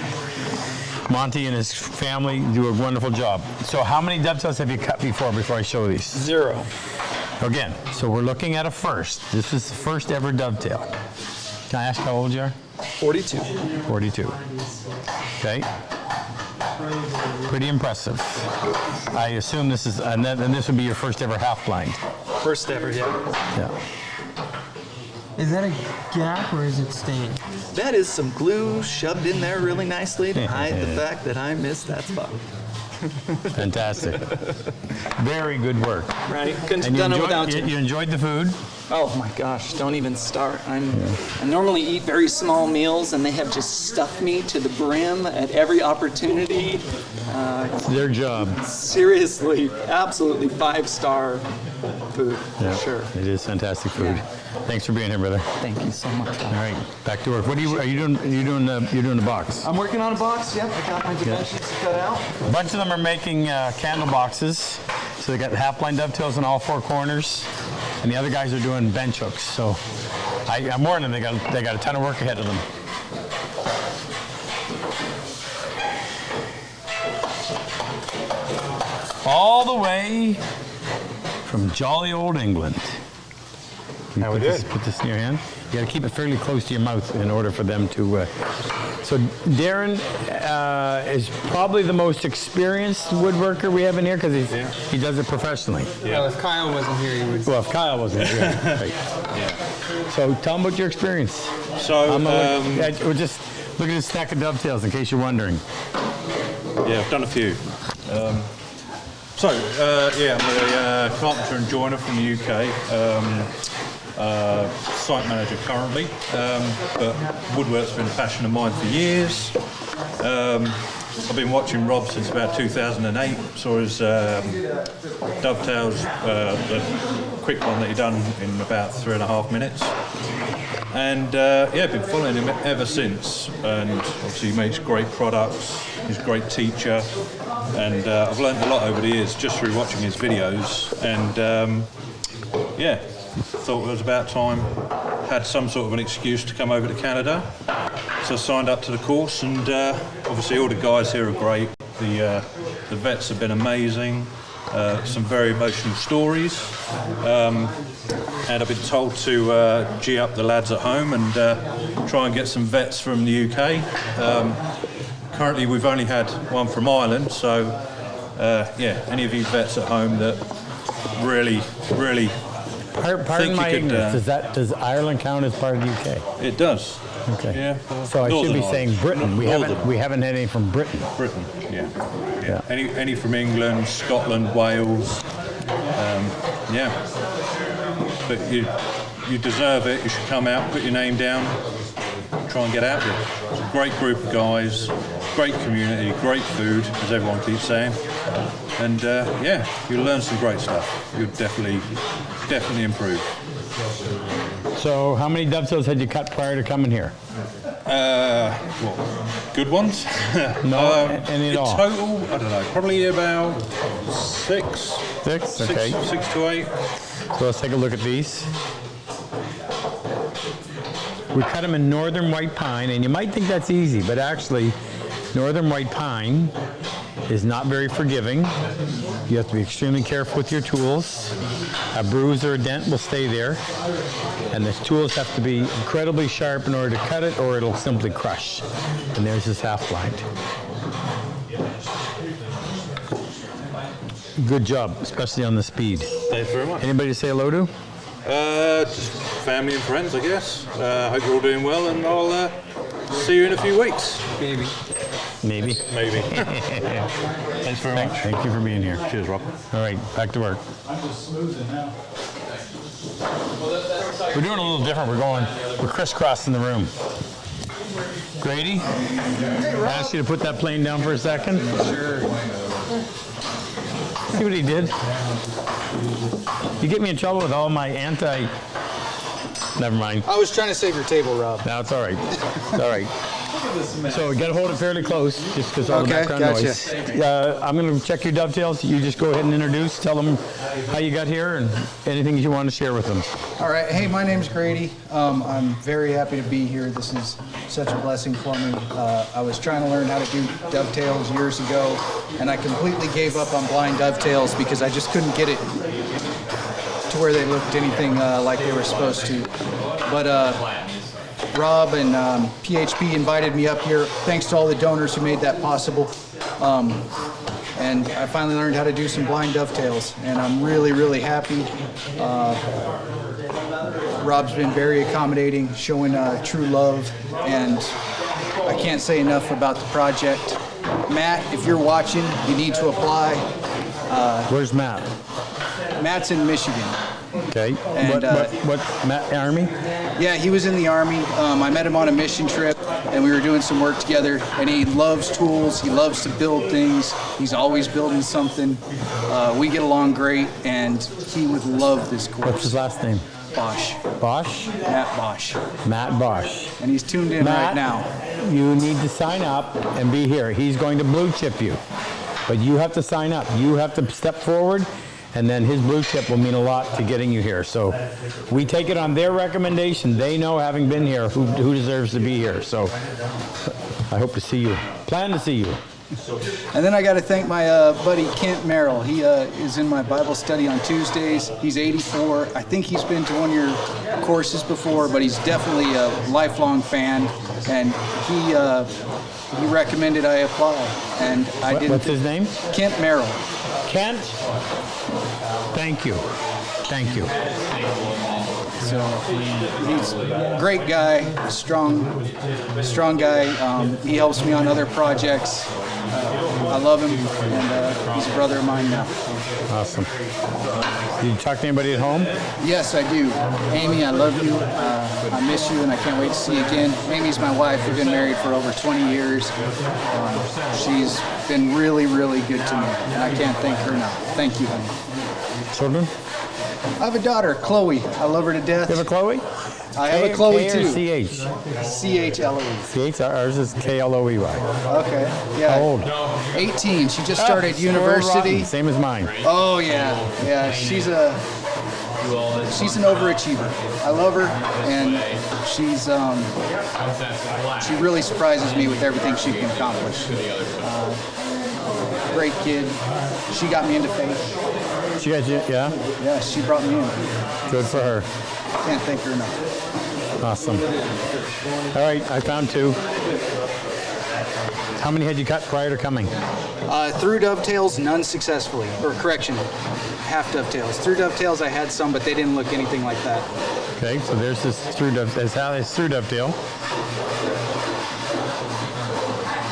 [SPEAKER 2] Monty and his family do a wonderful job. So how many dovetails have you cut before I show these?
[SPEAKER 11] 0.
[SPEAKER 2] Again, so we're looking at a first. This is the first ever dovetail. Can I ask how old you are?
[SPEAKER 11] 42.
[SPEAKER 2] 42. Okay. Pretty impressive. I assume this is, and this would be your first ever half blind.
[SPEAKER 11] First ever, yeah.
[SPEAKER 2] Yeah.
[SPEAKER 3] Is that a gap or is it stained?
[SPEAKER 11] That is some glue shoved in there really nicely to hide the fact that I missed that spot.
[SPEAKER 2] Fantastic. Very good work.
[SPEAKER 11] Right, couldn't have done it without you.
[SPEAKER 2] You enjoyed the food?
[SPEAKER 11] Oh my gosh, don't even start. I normally eat very small meals and they have just stuffed me to the brim at every opportunity.
[SPEAKER 2] It's their job.
[SPEAKER 11] Seriously, absolutely 5-star food,
[SPEAKER 2] Yeah,
[SPEAKER 11] for sure.
[SPEAKER 2] it is fantastic food.
[SPEAKER 11] Yeah.
[SPEAKER 2] Thanks for being here, brother.
[SPEAKER 11] Thank you so much.
[SPEAKER 2] All right, back to work. What are you doing? You're doing the box.
[SPEAKER 11] I'm working on a box. Yep, I got my dimensions cut out.
[SPEAKER 2] A bunch of them are making candle boxes. So they got half-blind dovetails in all 4 corners, and the other guys are doing bench hooks. So I'm warning them, they got a ton of work ahead of them. All the way from jolly old England.
[SPEAKER 4] How we doing?
[SPEAKER 2] Put this in your hand. You got to keep it fairly close to your mouth in order for them to. So Darren is probably the most experienced woodworker we have in here because he does it professionally.
[SPEAKER 3] Yeah. Well, if Kyle wasn't here, he would.
[SPEAKER 2] Well, if Kyle wasn't here, right.
[SPEAKER 4] Yeah.
[SPEAKER 2] So tell them about your experience.
[SPEAKER 4] So,
[SPEAKER 2] we're just look at this stack of dovetails in case you're wondering.
[SPEAKER 4] yeah, I've done a few. I'm a carpenter and joiner from the UK. Site manager currently, but woodwork's been a passion of mine for years. I've been watching Rob since about 2008. Saw his dovetails, the quick one that he done in about 3.5 minutes. And been following him ever since. And obviously he makes great products. He's a great teacher. And I've learned a lot over the years just through watching his videos. And thought it was about time. Had some sort of an excuse to come over to Canada. So I signed up to the course, and obviously all the guys here are great. The vets have been amazing. Some very emotional stories. And I've been told to G up the lads at home and try and get some vets from the UK. Currently we've only had one from Ireland, so any of you vets at home that really
[SPEAKER 2] Pardon my ignorance. Does Ireland count as part of the UK?
[SPEAKER 4] It does.
[SPEAKER 2] Okay.
[SPEAKER 4] Yeah.
[SPEAKER 2] So I should be saying Britain. We haven't had any from Britain.
[SPEAKER 4] Britain. Yeah. Any from England, Scotland, Wales. But you deserve it. You should come out, put your name down, try and get out there. It's a great group of guys, great community, great food, as everyone keeps saying. And you'll learn some great stuff. You'll definitely improve.
[SPEAKER 2] So how many dovetails had you cut prior to coming here?
[SPEAKER 4] Good ones?
[SPEAKER 2] No, any at all?
[SPEAKER 4] In total, I don't know, probably about 6.
[SPEAKER 2] 6? Okay.
[SPEAKER 4] 6 to 8.
[SPEAKER 2] So let's take a look at these. We cut them in northern white pine, and you might think that's easy, but actually, northern white pine is not very forgiving. You have to be extremely careful with your tools. A bruise or a dent will stay there, and the tools have to be incredibly sharp in order to cut it, or it'll simply crush. And there's this half blind. Good job, especially on the speed.
[SPEAKER 4] Thanks very much.
[SPEAKER 2] Anybody to say hello to?
[SPEAKER 4] Just family and friends, I guess. Hope you're all doing well, and I'll see you in a few weeks.
[SPEAKER 2] Maybe.
[SPEAKER 4] Thanks very much.
[SPEAKER 2] Thank you for being here.
[SPEAKER 4] Cheers, Rob.
[SPEAKER 2] All right, back to work.
[SPEAKER 9] I'm just smoothing now.
[SPEAKER 2] We're doing a little different. We're crisscrossing the room. Grady, I asked you to put that plane down for a second.
[SPEAKER 10] Sure.
[SPEAKER 2] See what he did? You get me in trouble with all my Never mind.
[SPEAKER 12] I was trying to save your table, Rob.
[SPEAKER 2] No, it's all right. It's all right. So you got to hold it fairly close, just because all the background noise. I'm going to check your dovetails. You just go ahead and introduce. Tell them how you got here and anything you want to share with them.
[SPEAKER 12] All right. Hey, my name's Grady. I'm very happy to be here. This is such a blessing for me. I was trying to learn how to do dovetails years ago, and I completely gave up on blind dovetails because I just couldn't get it to where they looked anything like they were supposed to. But Rob and PHP invited me up here. Thanks to all the donors who made that possible. And I finally learned how to do some blind dovetails, and I'm really, really happy. Rob's been very accommodating, showing true love, and I can't say enough about the project. Matt, if you're watching, you need to apply.
[SPEAKER 2] Where's Matt?
[SPEAKER 12] Matt's in Michigan.
[SPEAKER 2] Okay.
[SPEAKER 12] And,
[SPEAKER 2] what Matt, Army?
[SPEAKER 12] Yeah, he was in the Army. I met him on a mission trip, and we were doing some work together. And he loves tools. He loves to build things. He's always building something. We get along great, and he would love this course.
[SPEAKER 2] What's his last name?
[SPEAKER 12] Bosch.
[SPEAKER 2] Bosch?
[SPEAKER 12] Matt Bosch.
[SPEAKER 2] Matt Bosch.
[SPEAKER 12] And he's tuned in
[SPEAKER 2] Matt,
[SPEAKER 12] right now.
[SPEAKER 2] You need to sign up and be here. He's going to blue chip you, but you have to sign up. You have to step forward, and then his blue chip will mean a lot to getting you here. So we take it on their recommendation. They know, having been here, who deserves to be here. So I hope to see you. Plan to see you.
[SPEAKER 12] And then I got to thank my buddy Kent Merrill. He is in my Bible study on Tuesdays. He's 84. I think he's been to one of your courses before, but he's definitely a lifelong fan. And he recommended I apply, and I did.
[SPEAKER 2] What's his name?
[SPEAKER 12] Kent Merrill.
[SPEAKER 2] Kent? Thank you. Thank you.
[SPEAKER 12] So he's a great guy, strong guy. He helps me on other projects. I love him, and he's a brother of mine now.
[SPEAKER 2] Awesome. Did you talk to anybody at home?
[SPEAKER 12] Yes, I do. Amy, I love you. I miss you, and I can't wait to see you again. Amy's my wife. We've been married for over 20 years. She's been really, really good to me, and I can't thank her enough. Thank you, honey.
[SPEAKER 2] Children?
[SPEAKER 12] I have a daughter, Chloe. I love her to death.
[SPEAKER 2] You have a Chloe?
[SPEAKER 12] I have a Chloe
[SPEAKER 2] K or
[SPEAKER 12] too.
[SPEAKER 2] CH?
[SPEAKER 12] CHLOE.
[SPEAKER 2] CH? Ours is KLOEY.
[SPEAKER 12] Okay. Yeah.
[SPEAKER 2] How old?
[SPEAKER 12] 18. She just started university.
[SPEAKER 2] Same as mine.
[SPEAKER 12] Oh yeah. Yeah. She's an overachiever. I love her, and she really surprises me with everything she can accomplish. Great kid. She got me into faith.
[SPEAKER 2] She got you? Yeah.
[SPEAKER 12] Yeah. She brought me in.
[SPEAKER 2] Good for her.
[SPEAKER 12] Can't thank her enough.
[SPEAKER 2] Awesome. All right, I found 2. How many had you cut prior to coming?
[SPEAKER 12] Through dovetails, none successfully. Or correction, half dovetails. Through dovetails, I had some, but they didn't look anything like that.
[SPEAKER 2] Okay, so there's this through dovetail.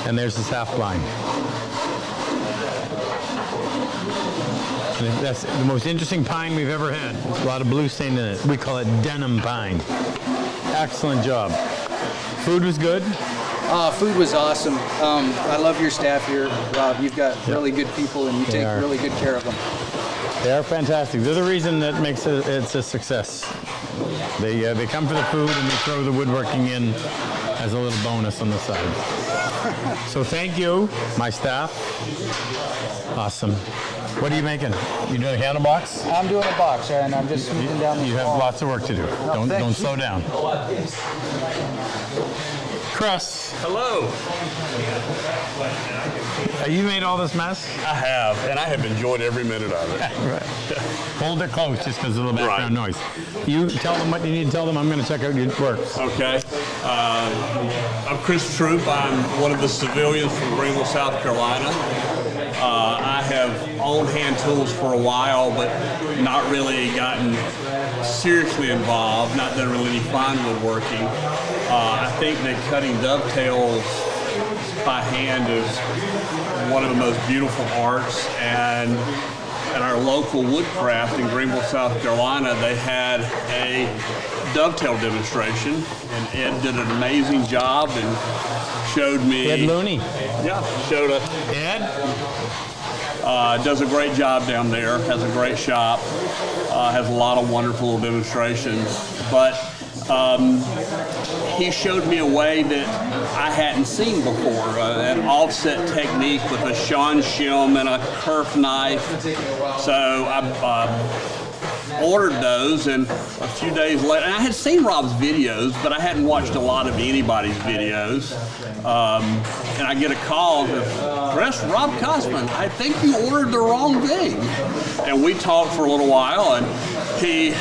[SPEAKER 2] And there's this half blind. That's the most interesting pine we've ever had. There's a lot of blue stain in it. We call it denim pine. Excellent job. Food was good?
[SPEAKER 12] Food was awesome. I love your staff here, Rob. You've got really good people, and you take really good care of them.
[SPEAKER 2] They are fantastic. They're the reason that makes it's a success. They come for the food, and they throw the woodworking in as a little bonus on the side. So thank you, my staff. Awesome. What are you making? You doing a handle box?
[SPEAKER 12] I'm doing a box, and I'm just smoothing down the
[SPEAKER 2] You have
[SPEAKER 12] wall.
[SPEAKER 2] lots of work to do. Don't slow down. Chris.
[SPEAKER 13] Hello.
[SPEAKER 2] You made all this mess?
[SPEAKER 13] I have, and I have enjoyed every minute of it.
[SPEAKER 2] Right. Hold it close just because of the background noise. You tell them what you need to tell them. I'm going to check out your work.
[SPEAKER 13] Okay. I'm Chris Troop. I'm one of the civilians from Greenville, South Carolina. I have owned hand tools for a while, but not really gotten seriously involved, not done really any fine woodworking. I think that cutting dovetails by hand is one of the most beautiful arts, and at our local Woodcraft in Greenville, South Carolina, they had a dovetail demonstration, and Ed did an amazing job and showed me.
[SPEAKER 2] Ed Looney.
[SPEAKER 13] Yeah, showed us.
[SPEAKER 2] Ed?
[SPEAKER 13] Does a great job down there, has a great shop, has a lot of wonderful demonstrations, but he showed me a way that I hadn't seen before, an offset technique with a Sean shim and a kerf knife. So I ordered those, and a few days later, and I had seen Rob's videos, but I hadn't watched a lot of anybody's videos. And I get a call, Chris, Rob Cosman, I think you ordered the wrong thing. And we talked for a little while, and he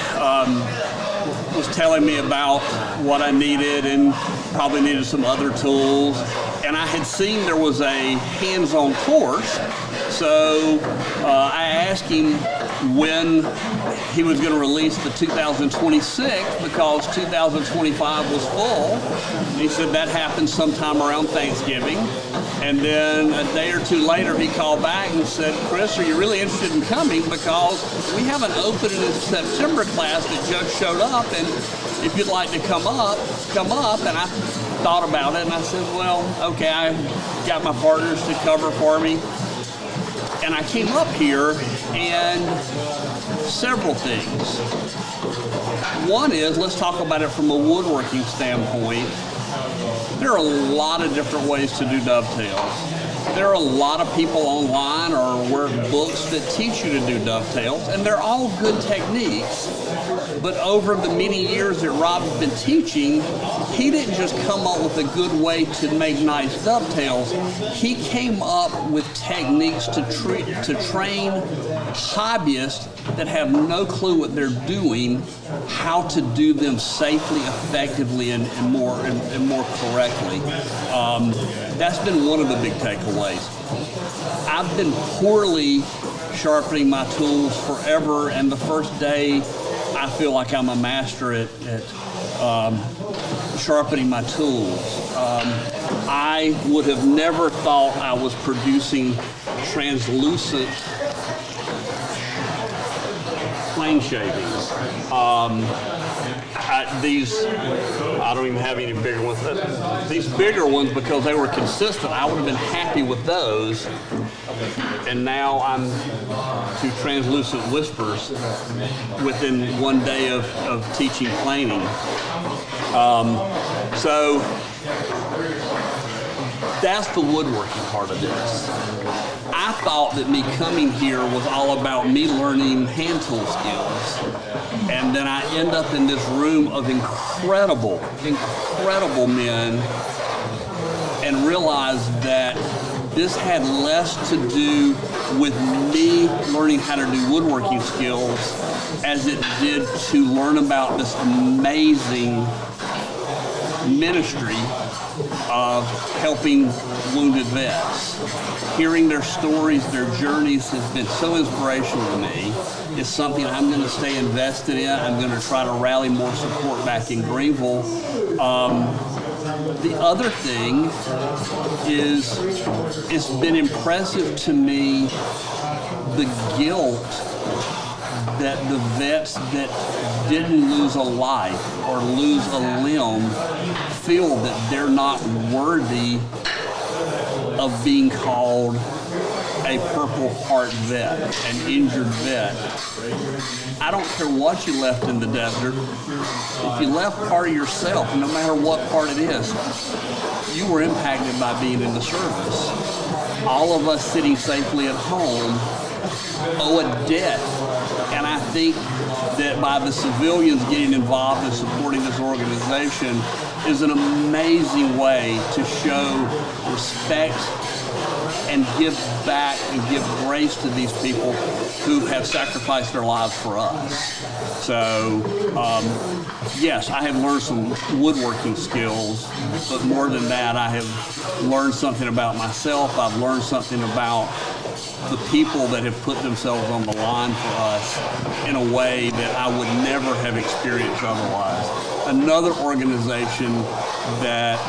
[SPEAKER 13] was telling me about what I needed and probably needed some other tools. And I had seen there was a hands-on course, so I asked him when he was going to release the 2026 because 2025 was full. And he said that happened sometime around Thanksgiving. And then a day or two later, he called back and said, Chris, are you really interested in coming? Because we have an opening in September class that just showed up, and if you'd like to come up. And I thought about it, and I said, well, okay, I got my partners to cover for me. And I came up here, and several things. One is, let's talk about it from a woodworking standpoint. There are a lot of different ways to do dovetails. There are a lot of people online or work books that teach you to do dovetails, and they're all good techniques. But over the many years that Rob's been teaching, he didn't just come up with a good way to make nice dovetails. He came up with techniques to train hobbyists that have no clue what they're doing, how to do them safely, effectively, and more correctly. That's been one of the big takeaways. I've been poorly sharpening my tools forever, and the first day I feel like I'm a master at sharpening my tools. I would have never thought I was producing translucent plane shavings. I don't even have any bigger ones. These bigger ones, because they were consistent, I would have been happy with those. And now I'm to translucent whispers within one day of teaching planing. So that's the woodworking part of this. I thought that me coming here was all about me learning hand tool skills. And then I end up in this room of incredible men and realize that this had less to do with me learning how to do woodworking skills as it did to learn about this amazing ministry of helping wounded vets. Hearing their stories, their journeys has been so inspirational to me. It's something I'm going to stay invested in. I'm going to try to rally more support back in Greenville. The other thing is, it's been impressive to me the guilt that the vets that didn't lose a life or lose a limb feel that they're not worthy of being called a Purple Heart vet, an injured vet. I don't care what you left in the desert. If you left part of yourself, no matter what part it is, you were impacted by being in the service. All of us sitting safely at home owe a debt. And I think that by the civilians getting involved in supporting this organization is an amazing way to show respect and give back and give grace to these people who have sacrificed their lives for us. So, yes, I have learned some woodworking skills, but more than that, I have learned something about myself. I've learned something about the people that have put themselves on the line for us in a way that I would never have experienced otherwise. Another organization that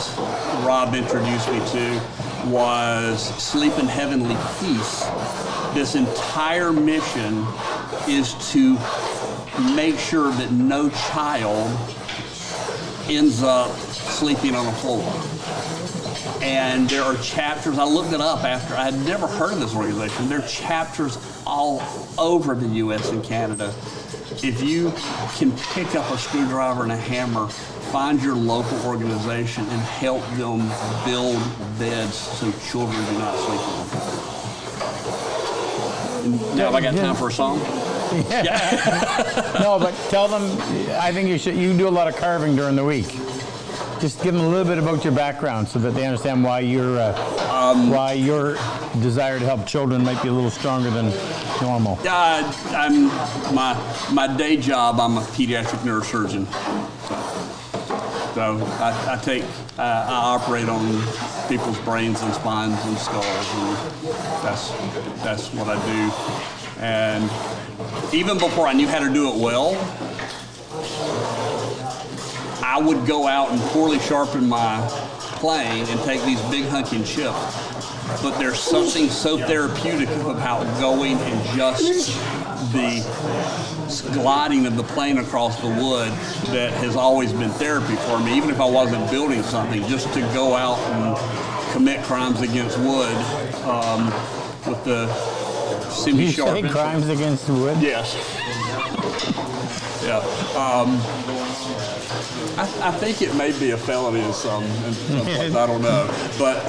[SPEAKER 13] Rob introduced me to was Sleep in Heavenly Peace. This entire mission is to make sure that no child ends up sleeping on a floor. And there are chapters, I looked it up after, I had never heard of this organization. There are chapters all over the US and Canada. If you can pick up a screwdriver and a hammer, find your local organization and help them build beds so children do not sleep on the floor. Now, have I got time for a song?
[SPEAKER 2] Yeah. No, but tell them, I think you do a lot of carving during the week. Just give them a little bit about your background so that they understand why why your desire to help children might be a little stronger than normal.
[SPEAKER 13] I'm my day job. I'm a pediatric neurosurgeon. So I operate on people's brains and spines and skulls, and that's what I do. And even before I knew how to do it well, I would go out and poorly sharpen my plane and take these big hunking chips. But there's something so therapeutic about going and just the gliding of the plane across the wood that has always been therapy for me. Even if I wasn't building something, just to go out and commit crimes against wood with the semi-sharp.
[SPEAKER 2] You say crimes against wood?
[SPEAKER 13] Yes. Yeah. I think it may be a felony in some place, I don't know. But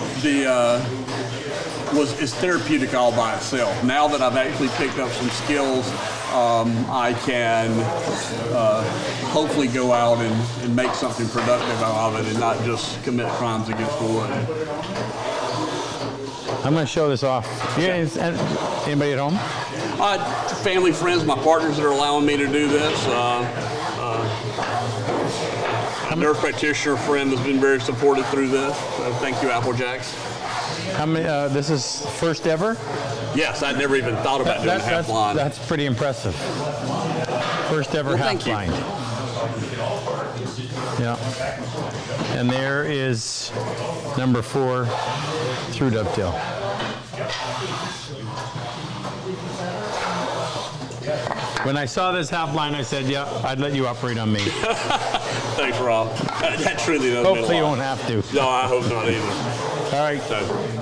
[SPEAKER 13] it's therapeutic all by itself. Now that I've actually picked up some skills, I can hopefully go out and make something productive out of it and not just commit crimes against the wood.
[SPEAKER 2] I'm going to show this off. Anybody at home?
[SPEAKER 13] Family, friends, my partners that are allowing me to do this. A nurse practitioner friend has been very supportive through this. So thank you, Apple Jacks.
[SPEAKER 2] How many? This is first ever?
[SPEAKER 13] Yes, I'd never even thought about doing half line.
[SPEAKER 2] That's pretty impressive. First ever
[SPEAKER 13] Well,
[SPEAKER 2] half
[SPEAKER 13] thank you.
[SPEAKER 2] blind. Yeah. And there is number 4 through dovetail. When I saw this half blind, I said, yeah, I'd let you operate on me.
[SPEAKER 13] Thanks, Rob. That truly does mean a lot.
[SPEAKER 2] Hopefully you won't have to.
[SPEAKER 13] No, I hope not either.
[SPEAKER 2] All right.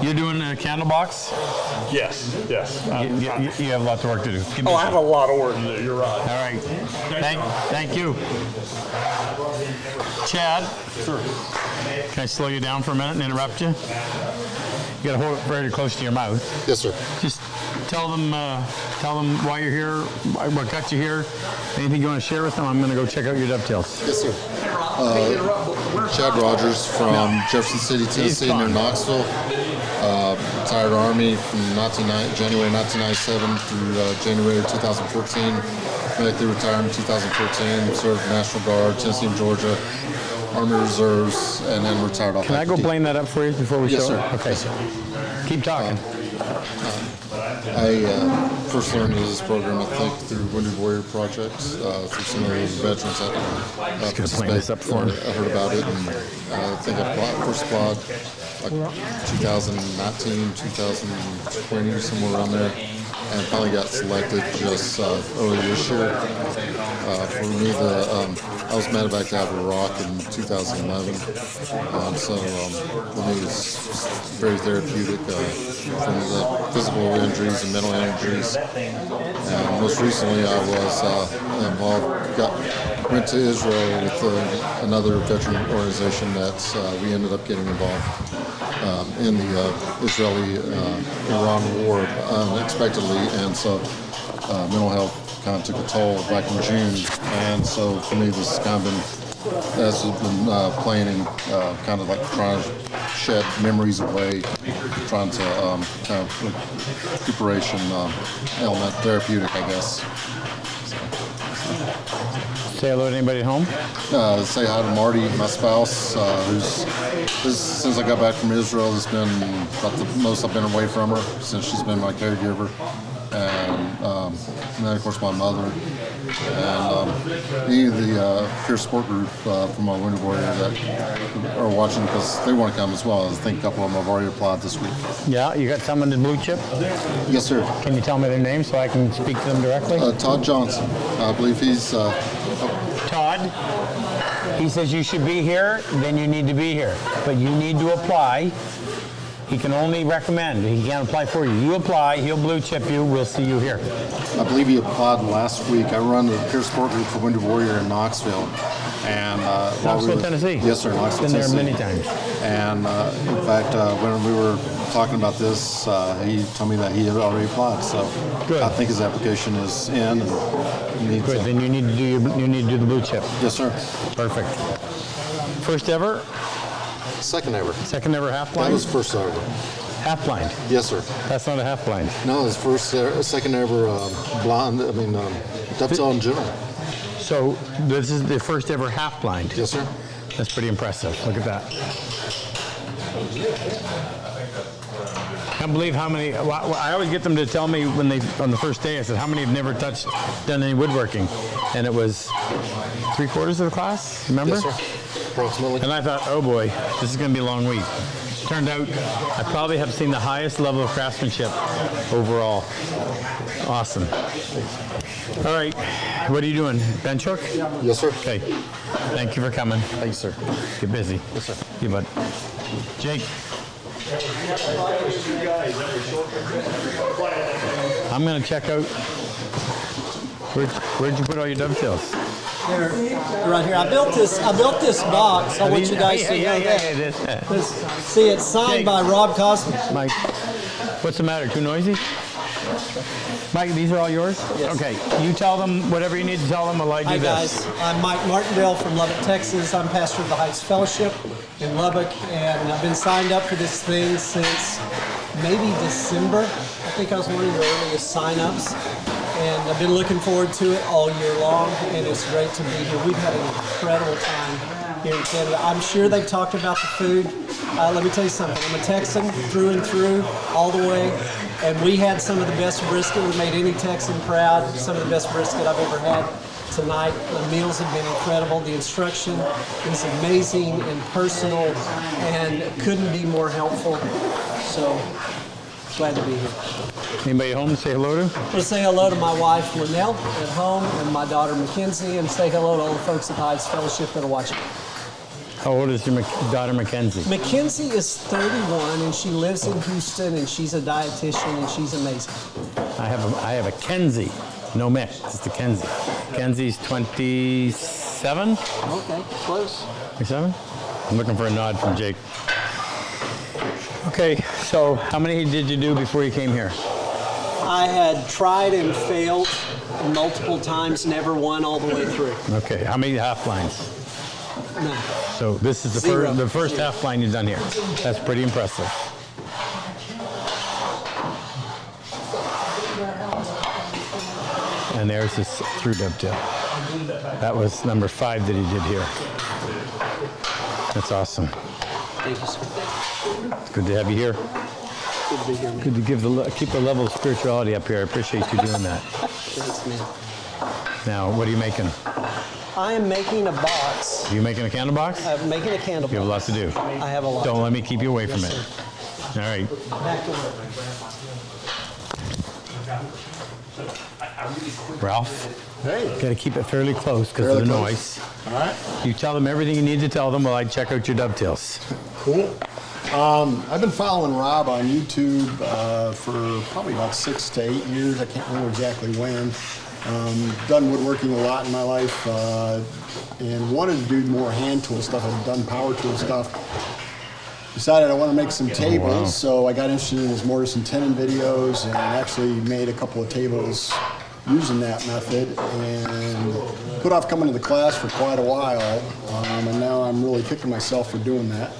[SPEAKER 2] You're doing a candle box?
[SPEAKER 13] Yes.
[SPEAKER 2] You have a lot of work to do. Give me
[SPEAKER 13] Oh,
[SPEAKER 2] a
[SPEAKER 13] I have
[SPEAKER 2] shot.
[SPEAKER 13] a lot of work to do. You're right.
[SPEAKER 2] All right. Thank you. Chad?
[SPEAKER 13] Sure.
[SPEAKER 2] Can I slow you down for a minute and interrupt you? You got to hold it very close to your mouth.
[SPEAKER 14] Yes, sir.
[SPEAKER 2] Just tell them why you're here, what got you here, anything you want to share with them. I'm going to go check out your dovetails.
[SPEAKER 14] Yes, sir. Chad Rogers from Jefferson City, Tennessee, near Knoxville. Retired Army from January 1997 through January 2014. Medically retired in 2014. Served National Guard, Tennessee and Georgia, Army Reserves, and then retired off.
[SPEAKER 2] Can I go blame that up for you before we
[SPEAKER 14] Yes,
[SPEAKER 2] show?
[SPEAKER 14] sir.
[SPEAKER 2] Okay.
[SPEAKER 14] Yes, sir.
[SPEAKER 2] Keep talking.
[SPEAKER 14] I first learned of this program, I think, through Wounded Warrior Project, through some of the veterans that I heard about it, and I think I first applied like 2019, 2020, somewhere around there, and finally got selected just early this year. For me, I was medevac out of Iraq in 2011, so for me it's very therapeutic from the physical injuries and mental injuries. And most recently, I was involved, went to Israel with another veteran organization that we ended up getting involved in the Israeli-Iran war unexpectedly, and so mental health kind of took a toll back in June, and so for me this has kind of been planning, kind of like trying to shed memories away, trying to kind of recuperation element, therapeutic, I guess.
[SPEAKER 2] Say hello to anybody at home?
[SPEAKER 14] Say hi to Marty, my spouse, since I got back from Israel, it's been about the most I've been away from her since she's been my caregiver. And then, of course, my mother. And any of the peer support group from my Wounded Warrior that are watching, because they want to come as well. I think a couple of them have already applied this week.
[SPEAKER 2] Yeah, you got someone in blue chip?
[SPEAKER 14] Yes, sir.
[SPEAKER 2] Can you tell me their name so I can speak to them directly?
[SPEAKER 14] Todd Johnson. I believe he's...
[SPEAKER 2] Todd, he says you should be here, then you need to be here. But you need to apply. He can only recommend. He can't apply for you. You apply, he'll blue chip you, we'll see you here.
[SPEAKER 14] I believe he applied last week. I run the peer support group for Wounded Warrior in Knoxville. And
[SPEAKER 2] Knoxville, Tennessee?
[SPEAKER 14] Yes, sir, Knoxville,
[SPEAKER 2] Been there
[SPEAKER 14] Tennessee.
[SPEAKER 2] many times.
[SPEAKER 14] And in fact, when we were talking about this, he told me that he had already applied. So
[SPEAKER 2] Good.
[SPEAKER 14] I think his application is in. And needs
[SPEAKER 2] Good, then you need to do the blue chip.
[SPEAKER 14] Yes, sir.
[SPEAKER 2] Perfect. First ever?
[SPEAKER 14] Second ever.
[SPEAKER 2] Second ever half blind?
[SPEAKER 14] That was first ever.
[SPEAKER 2] Half blind?
[SPEAKER 14] Yes, sir.
[SPEAKER 2] That's not a half blind.
[SPEAKER 14] No, it's second ever blind. I mean, dovetail in general.
[SPEAKER 2] So this is the first ever half blind?
[SPEAKER 14] Yes, sir.
[SPEAKER 2] That's pretty impressive. Look at that. I can't believe how many. I always get them to tell me when on the first day. I said, "How many have never done any woodworking?" And it was 3/4 of the class. Remember?
[SPEAKER 14] Yes, sir. Approximately.
[SPEAKER 2] And I thought, "Oh boy, this is going to be a long week." Turned out, I probably have seen the highest level of craftsmanship overall. Awesome. All right, what are you doing? Bench hook?
[SPEAKER 14] Yes, sir.
[SPEAKER 2] Okay. Thank you for coming.
[SPEAKER 14] Thank you, sir.
[SPEAKER 2] Get busy.
[SPEAKER 14] Yes, sir.
[SPEAKER 2] You bud. Jake. I'm going to check out. Where'd you put all your dovetails?
[SPEAKER 11] They're right here. I built this box. I want you guys to know that. See, it's signed by RobCosman.
[SPEAKER 2] Mike, what's the matter? Too noisy? Mike, these are all yours?
[SPEAKER 11] Yes.
[SPEAKER 2] Okay. You tell them whatever you need to tell them while I do
[SPEAKER 11] Hi
[SPEAKER 2] this.
[SPEAKER 11] guys, I'm Mike Martindale from Lubbock, Texas. I'm pastor of the Heights Fellowship in Lubbock, and I've been signed up for this thing since maybe December. I think I was one of the earliest sign-ups, and I've been looking forward to it all year long, and it's great to be here. We've had an incredible time here in Canada. I'm sure they've talked about the food. Let me tell you something. I'm a Texan through and through, all the way. And we had some of the best brisket. We made any Texan proud. Some of the best brisket I've ever had.
[SPEAKER 15] tonight. The meals have been incredible. The instruction is amazing and personal and couldn't be more helpful. So glad to be here.
[SPEAKER 2] Anybody home to say hello to?
[SPEAKER 15] I want to say hello to my wife, Linnell, at home, and my daughter, Mackenzie, and say hello to all the folks at Heights Fellowship that are watching.
[SPEAKER 2] How old is your daughter, Mackenzie?
[SPEAKER 15] Mackenzie is 31, and she lives in Houston, and she's a dietitian, and she's amazing.
[SPEAKER 2] I have a Kenzie. No Mick, just a Kenzie. Kenzie's 27?
[SPEAKER 15] Okay, close.
[SPEAKER 2] 27? I'm looking for a nod from Jake. Okay, so how many did you do before you came here?
[SPEAKER 15] I had tried and failed multiple times, never won all the way through.
[SPEAKER 2] Okay, how many half lines?
[SPEAKER 15] No.
[SPEAKER 2] So this is the first half line you've done here. That's pretty impressive. And there's his through dovetail. That was number 5 that he did here. That's awesome.
[SPEAKER 15] Thank you, sir.
[SPEAKER 2] It's good to have you here.
[SPEAKER 15] Good to be here, man.
[SPEAKER 2] Good to keep the level of spirituality up here. I appreciate you doing that.
[SPEAKER 15] Thanks, man.
[SPEAKER 2] Now, what are you making?
[SPEAKER 15] I am making a box.
[SPEAKER 2] Are you making a candle box?
[SPEAKER 15] I'm making a candle box.
[SPEAKER 2] You have a lot to do.
[SPEAKER 15] I have a lot.
[SPEAKER 2] Don't let me keep you away from it. All right.
[SPEAKER 15] Back to work.
[SPEAKER 2] Ralph?
[SPEAKER 16] Hey.
[SPEAKER 2] Got to keep it fairly close because of the noise.
[SPEAKER 16] All right.
[SPEAKER 2] You tell them everything you need to tell them while I check out your dovetails.
[SPEAKER 16] Cool. I've been following Rob on YouTube for probably about 6 to 8 years. I can't remember exactly when. Done woodworking a lot in my life and wanted to do more hand tool stuff. I've done power tool stuff. Decided I want to make some tables, so I got interested in his mortise and tenon videos and actually made a couple of tables using that method and put off coming to the class for quite a while, and now I'm really kicking myself for doing that.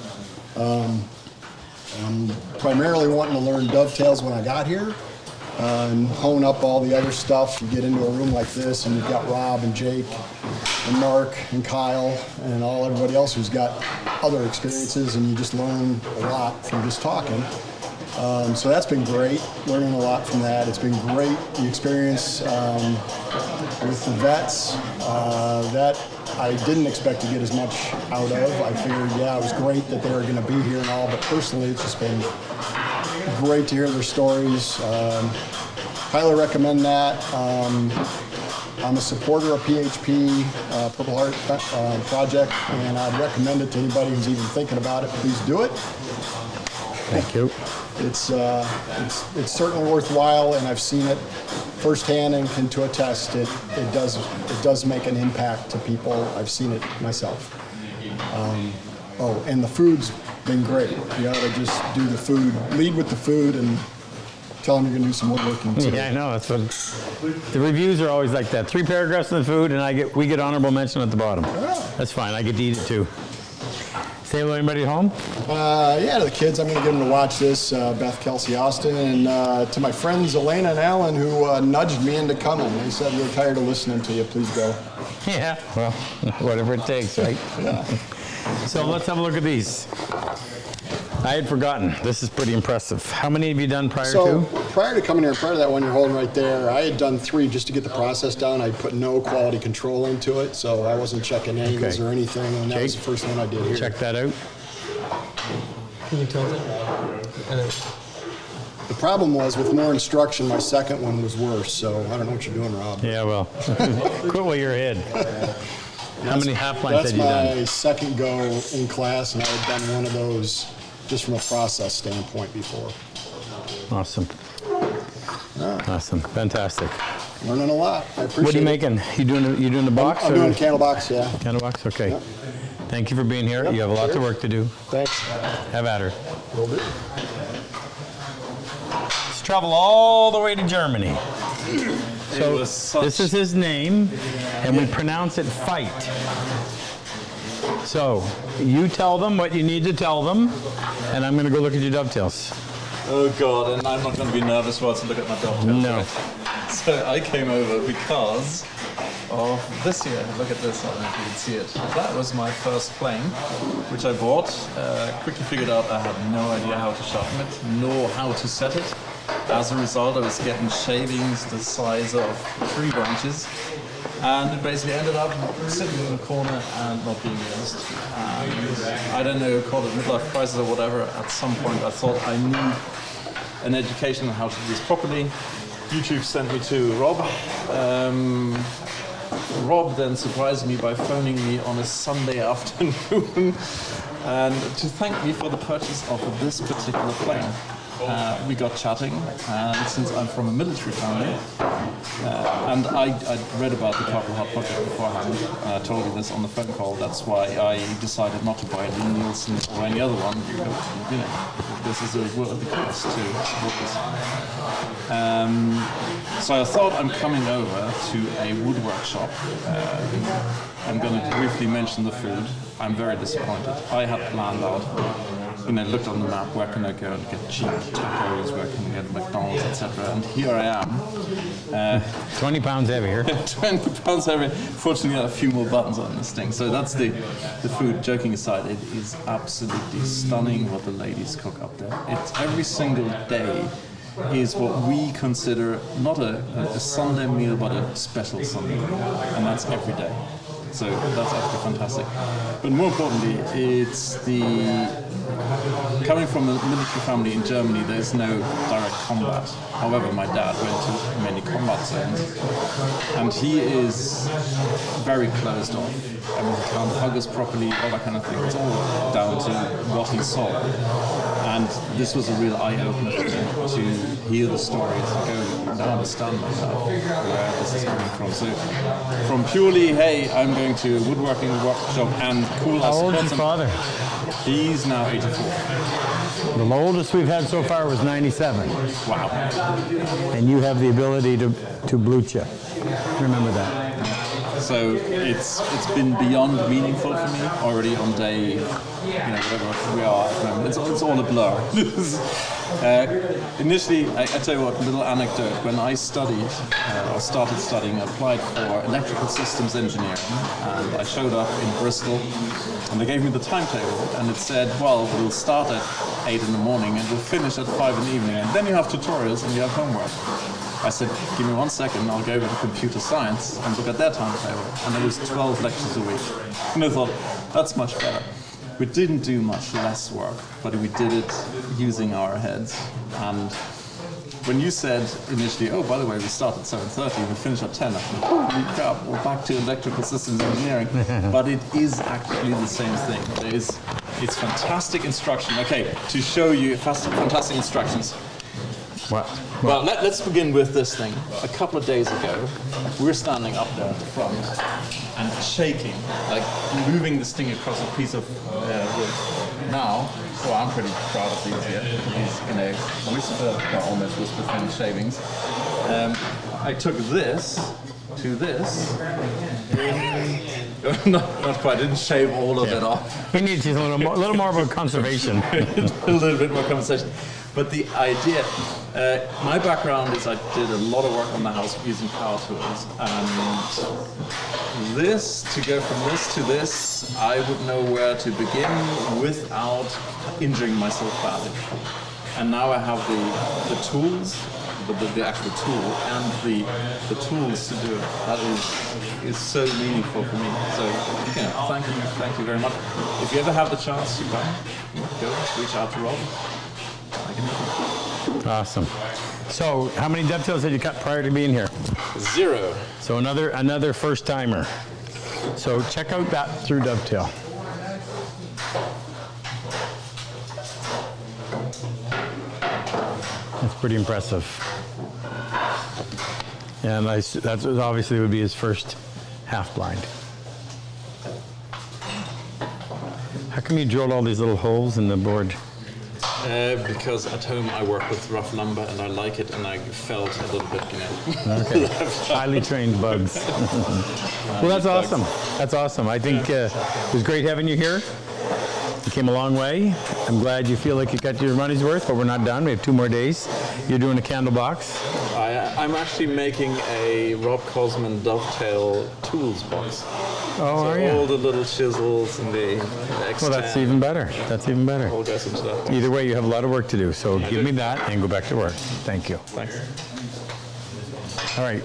[SPEAKER 16] I'm primarily wanting to learn dovetails when I got here and hone up all the other stuff. You get into a room like this and you've got Rob and Jake and Mark and Kyle and everybody else who's got other experiences, and you just learn a lot from just talking. So that's been great, learning a lot from that. It's been great, the experience with the vets. That I didn't expect to get as much out of. I figured, yeah, it was great that they were going to be here and all, but personally it's just been great to hear their stories. Highly recommend that. I'm a supporter of PHP, Purple Heart Project, and I'd recommend it to anybody who's even thinking about it. Please do it.
[SPEAKER 2] Thank you.
[SPEAKER 16] It's certainly worthwhile, and I've seen it firsthand and can to attest it does make an impact to people. I've seen it myself. And the food's been great. You gotta just do the food, lead with the food, and tell them you're gonna do some woodworking too.
[SPEAKER 2] Yeah, I know. That's what the reviews are always like that. 3 paragraphs on the food, and we get honorable mention at the bottom. That's fine. I get to eat it too. Say hello to anybody at home?
[SPEAKER 16] Yeah, to the kids. I'm going to get them to watch this, Beth, Kelsey, Austin, and to my friends Elena and Alan, who nudged me into coming. They said, we're tired of listening to you. Please go.
[SPEAKER 2] Yeah, well, whatever it takes, right?
[SPEAKER 16] Yeah.
[SPEAKER 2] So let's have a look at these. I had forgotten. This is pretty impressive. How many have you done prior to?
[SPEAKER 16] Prior to coming here, prior to that one you're holding right there, I had done 3 just to get the process down. I put no quality control into it, so I wasn't checking angles or anything, and that was the first one I did here.
[SPEAKER 2] Check that out.
[SPEAKER 15] Can you tilt it?
[SPEAKER 16] The problem was with more instruction, my second one was worse, so I don't know what you're doing, Rob.
[SPEAKER 2] Yeah, well, quit while you're ahead. How many half lines had you done?
[SPEAKER 16] That's my second go in class, and I had done one of those just from a process standpoint before.
[SPEAKER 2] Awesome. Awesome. Fantastic.
[SPEAKER 16] Learning a lot. I appreciate it.
[SPEAKER 2] What are you making? You doing the box?
[SPEAKER 16] I'm doing a candle box, yeah.
[SPEAKER 2] Candle box? Okay.
[SPEAKER 16] Yep.
[SPEAKER 2] Thank you for being here.
[SPEAKER 16] Yep,
[SPEAKER 2] You have a lot
[SPEAKER 16] sure.
[SPEAKER 2] of work to do.
[SPEAKER 16] Thanks.
[SPEAKER 2] Have at her.
[SPEAKER 16] Will do.
[SPEAKER 2] Let's travel all the way to Germany. So this is his name, and we pronounce it Veit. So you tell them what you need to tell them, and I'm going to go look at your dovetails.
[SPEAKER 17] Oh God, and I'm not going to be nervous while I look at my dovetails.
[SPEAKER 2] No.
[SPEAKER 17] Right? So I came over because of this here. Look at this, I don't know if you can see it. That was my first plane, which I bought. Quickly figured out I had no idea how to sharpen it, nor how to set it. As a result, I was getting shavings the size of tree branches. And it basically ended up sitting in a corner and not being used. And I don't know, call it midlife crisis or whatever. At some point, I thought I need an education on how to do this properly. YouTube sent me to Rob. Rob then surprised me by phoning me on a Sunday afternoon and to thank me for the purchase of this particular plane. We got chatting, and since I'm from a military family, and I'd read about the Purple Heart project beforehand, I told you this on the phone call, that's why I decided not to buy Lee Nielsen or any other one. You know, this is a worthy cost to support this. So I thought I'm coming over to a woodwork shop. I'm going to briefly mention the food. I'm very disappointed. I had planned out, looked on the map, where can I go and get cheap tacos, where can I get McDonald's, etc. And here I am.
[SPEAKER 2] 20 pounds heavier.
[SPEAKER 17] 20 pounds heavier. Fortunately, I have a few more buttons on this thing. So that's the food. Joking aside, it is absolutely stunning what the ladies cook up there. It's every single day is what we consider not a Sunday meal, but a special Sunday meal. And that's every day. So that's actually fantastic. But more importantly, it's coming from a military family in Germany, there's no direct combat. However, my dad went to many combat zones, and he is very closed off. I mean, he can't hug us properly, all that kind of thing. It's all down to what he saw. And this was a real eye-opener for me to hear the stories and go, now understand myself where this is coming from. So, from purely, hey, I'm going to a woodworking workshop and cool.
[SPEAKER 2] How old is your father?
[SPEAKER 17] He's now 84.
[SPEAKER 2] The oldest we've had so far was 97.
[SPEAKER 17] Wow.
[SPEAKER 2] And you have the ability to blue chip. Remember that.
[SPEAKER 17] So it's been beyond meaningful for me already on day, whatever we are at the moment. It's all a blur. Initially, I tell you what, a little anecdote. When I studied, or started studying, I applied for electrical systems engineering, and I showed up in Bristol, and they gave me the timetable, and it said, well, we'll start at 8 in the morning, and we'll finish at 5 in the evening, and then you have tutorials and you have homework. I said, give me 1 second, I'll go over to computer science and look at their timetable. And there was 12 lectures a week. And I thought, that's much better. We didn't do much less work, but we did it using our heads. And when you said initially, oh, by the way, we start at 7:30 and we finish at 10, I thought, holy crap, we're back to electrical systems engineering. But it is actually the same thing. It's fantastic instruction. Okay, to show you fantastic instructions. Well, let's begin with this thing. A couple of days ago, we were standing up there at the front and shaking, like moving this thing across a piece of wood. Now, I'm pretty proud of these here. These, almost whisper thin shavings. I took this to this. Not quite. I didn't shave all of it off.
[SPEAKER 2] We need a little more of a conservation.
[SPEAKER 17] A little bit more conversation. But the idea, my background is I did a lot of work on the house using power tools. And this, to go from this to this, I wouldn't know where to begin without injuring myself badly. And now I have the tools, the actual tool, and the tools to do it. That is so meaningful for me. So, thank you very much. If you ever have the chance to come, go reach out to Rob.
[SPEAKER 2] Awesome. So, how many dovetails had you cut prior to being here?
[SPEAKER 17] 0.
[SPEAKER 2] So another first timer. So check out that through dovetail. That's pretty impressive. And that obviously would be his first half blind. How come you drilled all these little holes in the board?
[SPEAKER 17] Because at home I work with rough lumber and I like it, and I felt a little bit,
[SPEAKER 2] Okay. Highly trained bugs. Well, that's awesome. That's awesome. I think it was great having you here. You came a long way. I'm glad you feel like you got your money's worth, but we're not done. We have 2 more days. You're doing a candle box.
[SPEAKER 17] I'm actually making a RobCosman dovetail tools box.
[SPEAKER 2] Oh,
[SPEAKER 17] so
[SPEAKER 2] are you?
[SPEAKER 17] All the little chisels and the
[SPEAKER 2] Well, that's even better. That's even better.
[SPEAKER 17] All goes into that.
[SPEAKER 2] Either way, you have a lot of work to do. So give me that and go back to work. Thank you.
[SPEAKER 17] Thanks.
[SPEAKER 2] All right.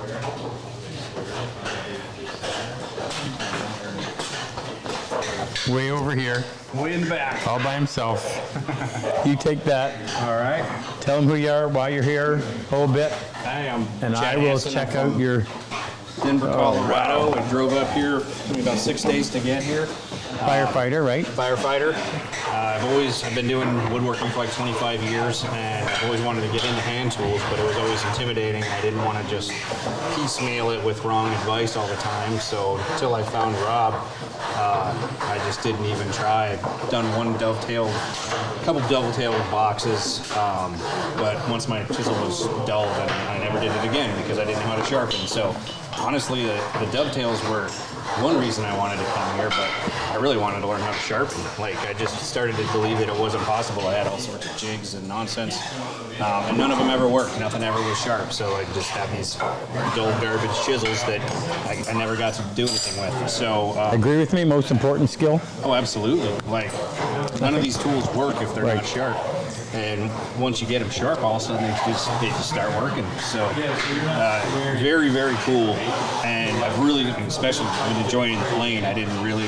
[SPEAKER 2] way over here,
[SPEAKER 3] Way in the back.
[SPEAKER 2] all by himself. You take that.
[SPEAKER 3] All right.
[SPEAKER 2] Tell him who you are, why you're here, a little bit,
[SPEAKER 18] Hi, I'm
[SPEAKER 2] and I
[SPEAKER 18] Chad
[SPEAKER 2] will
[SPEAKER 18] Hansen.
[SPEAKER 2] check
[SPEAKER 18] I'm
[SPEAKER 2] out your
[SPEAKER 18] from Denver, Colorado. I drove up here. Took me about 6 days to get here.
[SPEAKER 2] firefighter, right?
[SPEAKER 18] Firefighter. I've been doing woodworking for like 25 years, and I've always wanted to get into hand tools, but it was always intimidating. I didn't want to just piecemeal it with wrong advice all the time. So until I found Rob, I just didn't even try. I've done one a couple dovetail boxes, but once my chisel was dull, then I never did it again because I didn't know how to sharpen. So honestly, the dovetails were one reason I wanted to come here, but I really wanted to learn how to sharpen. Like, I just started to believe that it wasn't possible. I had all sorts of jigs and nonsense, and none of them ever worked. Nothing ever was sharp, so I just have these dull garbage chisels that I never got to do anything with. So
[SPEAKER 2] Agree with me, most important skill?
[SPEAKER 18] oh, absolutely. Like, none of these tools work if they're not sharp. And once you get them sharp, all of a sudden they just start working. So very, very cool. And I've really, especially when joining the plane, I didn't really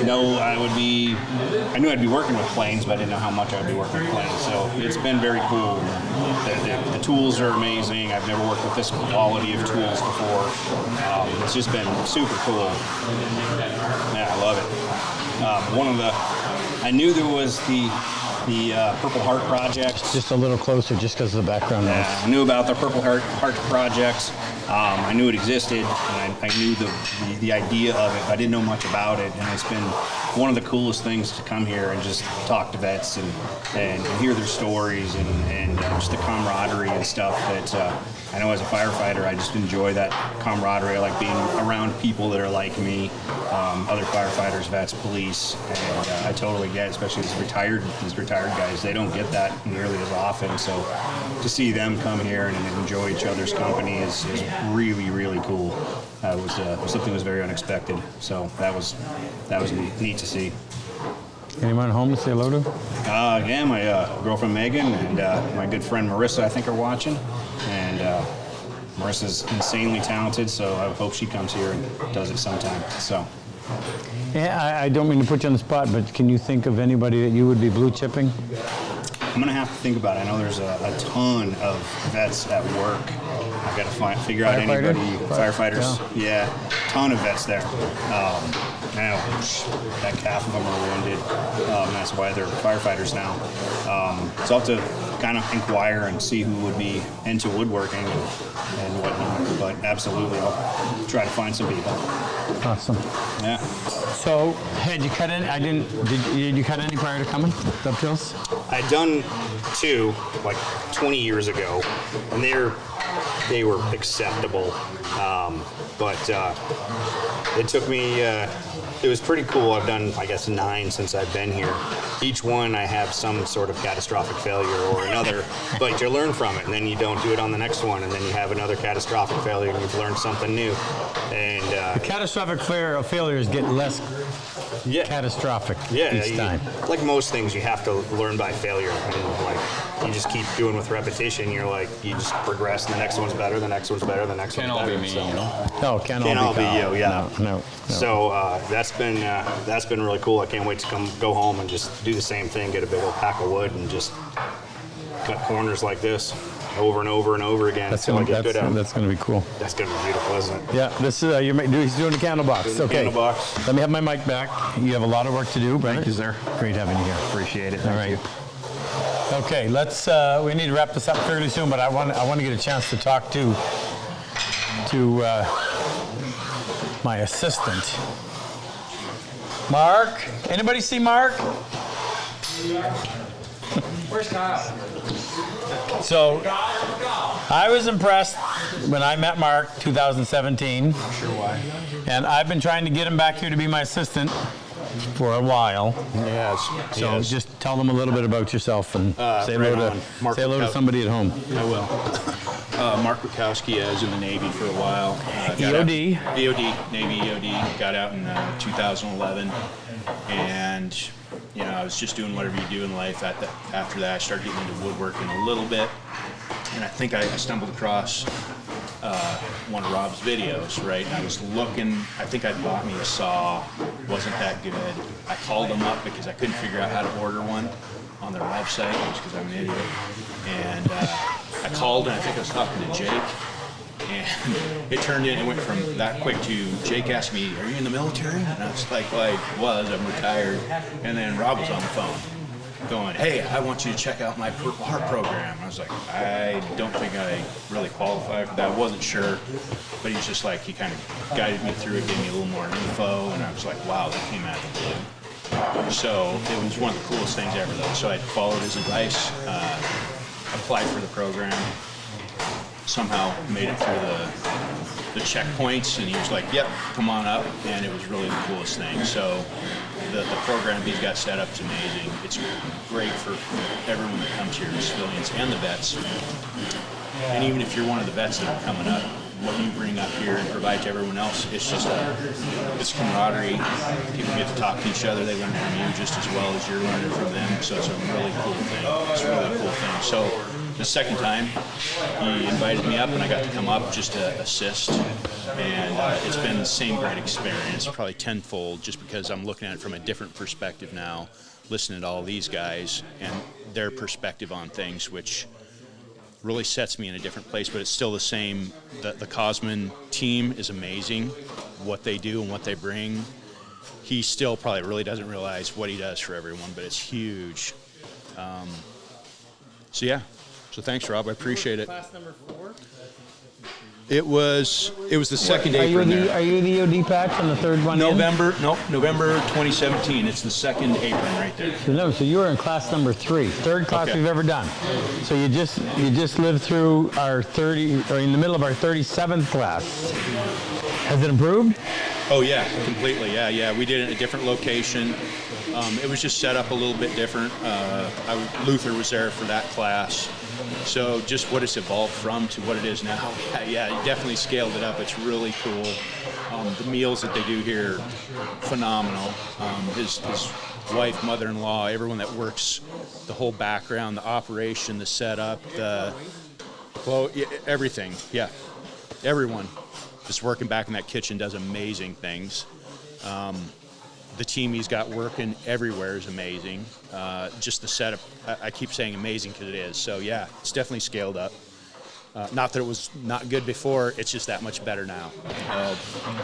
[SPEAKER 18] know I knew I'd be working with planes, but I didn't know how much I'd be working with planes. So it's been very cool. The tools are amazing. I've never worked with this quality of tools before. It's just been super cool. Yeah, I love it. I knew there was the Purple Heart Project.
[SPEAKER 2] Just a little closer, just because of the background noise.
[SPEAKER 18] I knew about the Purple Heart Project. I knew it existed, and I knew the idea of it, but I didn't know much about it. And it's been one of the coolest things to come here and just talk to vets and hear their stories and just the camaraderie and stuff that I know as a firefighter, I just enjoy that camaraderie. I like being around people that are like me, other firefighters, vets, police, and I totally get it, especially these retired guys. They don't get that nearly as often, so to see them come here and enjoy each other's company is really, really cool. It was something that was very unexpected, so that was neat to see.
[SPEAKER 2] Anyone home to say hello to?
[SPEAKER 18] Yeah, my girlfriend Megan and my good friend Marissa, I think, are watching. And Marissa's insanely talented, so I hope she comes here and does it sometime. So.
[SPEAKER 2] Yeah, I don't mean to put you on the spot, but can you think of anybody that you would be blue chipping?
[SPEAKER 18] I'm gonna have to think about it. I know there's a ton of vets at work. I've got to figure out anybody. Firefighters. Yeah, ton of vets there. Now, heck, half of them are wounded. That's why they're firefighters now. So I'll have to kind of inquire and see who would be into woodworking and whatnot. But absolutely, I'll try to find some people.
[SPEAKER 2] Awesome.
[SPEAKER 18] Yeah.
[SPEAKER 2] So, had you cut any? Did you cut any prior to coming? Dovetails?
[SPEAKER 18] I'd done two, like 20 years ago, and they were acceptable. But it took me. It was pretty cool. I've done, I guess, 9 since I've been here. Each one I have some sort of catastrophic failure or another, but you learn from it, and then you don't do it on the next one, and then you have another catastrophic failure, and you've learned something new. And
[SPEAKER 2] the catastrophic failures get less catastrophic each time.
[SPEAKER 18] Like most things, you have to learn by failure, and like you just keep doing with repetition. You're like you just progress, and the next one's better, the next one's better, the next one's better.
[SPEAKER 8] Can't all be me, you know.
[SPEAKER 2] No, can't
[SPEAKER 18] all be
[SPEAKER 2] Kyle.
[SPEAKER 18] you. Yeah.
[SPEAKER 2] No.
[SPEAKER 18] So that's been really cool. I can't wait to go home and just do the same thing. Get a big old pack of wood and just cut corners like this over and over and over again.
[SPEAKER 2] That's going to be cool.
[SPEAKER 18] That's going to be beautiful, isn't it?
[SPEAKER 2] Yeah, this is he's doing the candle box.
[SPEAKER 18] Doing the
[SPEAKER 2] Okay.
[SPEAKER 18] candle box.
[SPEAKER 2] Let me have my mic back. You have a lot of work to do, brother.
[SPEAKER 19] Thank you, sir.
[SPEAKER 2] Great having you here.
[SPEAKER 19] Appreciate it.
[SPEAKER 2] All right. Okay, let's. We need to wrap this up fairly soon, but I want to get a chance to talk to my assistant, Mark. Anybody see Mark?
[SPEAKER 19] Where's Kyle?
[SPEAKER 2] So, I was impressed when I met Mark 2017.
[SPEAKER 19] Sure why.
[SPEAKER 2] And I've been trying to get him back here to be my assistant for a while.
[SPEAKER 18] Yes.
[SPEAKER 2] So just tell them a little bit about yourself and say hello to somebody at home.
[SPEAKER 19] I will. Mark Wachowski is in the Navy for a while.
[SPEAKER 2] EOD?
[SPEAKER 19] EOD, Navy EOD. Got out in 2011. And, I was just doing whatever you do in life. After that, I started getting into woodworking a little bit. And I think I stumbled across one of Rob's videos, right? And I was looking, I think I bought me a saw wasn't that good. I called them up because I couldn't figure out how to order one on their website, just because I'm an idiot. And I called, and I think I was talking to Jake. And it turned in, it went from that quick to Jake asked me, "Are you in the military?" And I was like, "Well, I was, I'm retired." And then Rob was on the phone going, "Hey, I want you to check out my Purple Heart program." I was like, "I don't think I really qualify for that." I wasn't sure, but he was just like, he kind of guided me through it, gave me a little more info, and I was like, wow, that came out of the blue. So it was one of the coolest things ever, though. So I followed his advice, applied for the program, somehow made it through the checkpoints, and he was like, "Yep, come on up," and it was really the coolest thing. So the program he's got set up is amazing. It's great for everyone that comes here, the civilians and the vets. And even if you're one of the vets that are coming up, what you bring up here and provide to everyone else, it's just it's camaraderie. People get to talk to each other. They learn from you just as well as you're learning from them. So it's a really cool thing. It's a really cool thing. So the second time, he invited me up, and I got to come up just to assist. And it's been the same great experience, probably tenfold, just because I'm looking at it from a different perspective now, listening to all these guys and their perspective on things, which really sets me in a different place. But it's still the same. The Cosman team is amazing, what they do and what they bring. He still probably really doesn't realize what he does for everyone, but it's huge. So yeah. So thanks, Rob. I appreciate it.
[SPEAKER 3] Class number 4?
[SPEAKER 19] It was the second apron there.
[SPEAKER 2] Are you the EOD patch on the third one?
[SPEAKER 19] November 2017. It's the second apron right there.
[SPEAKER 2] So you were in class number 3, third class
[SPEAKER 19] Okay.
[SPEAKER 2] we've ever done. So you just lived through our 30, or in the middle of our 37th class. Has it improved?
[SPEAKER 19] Oh yeah, completely. Yeah. We did it in a different location. It was just set up a little bit different. Luther was there for that class. So just what it's evolved from to what it is now. Yeah, he definitely scaled it up. It's really cool. The meals that they do here, phenomenal. His wife, mother-in-law, everyone that works, the whole background, the operation, the setup, everything. Yeah, everyone that's working back in that kitchen does amazing things. The team he's got working everywhere is amazing. Just the setup, I keep saying amazing because it is. So yeah, it's definitely scaled up. Not that it was not good before, it's just that much better now.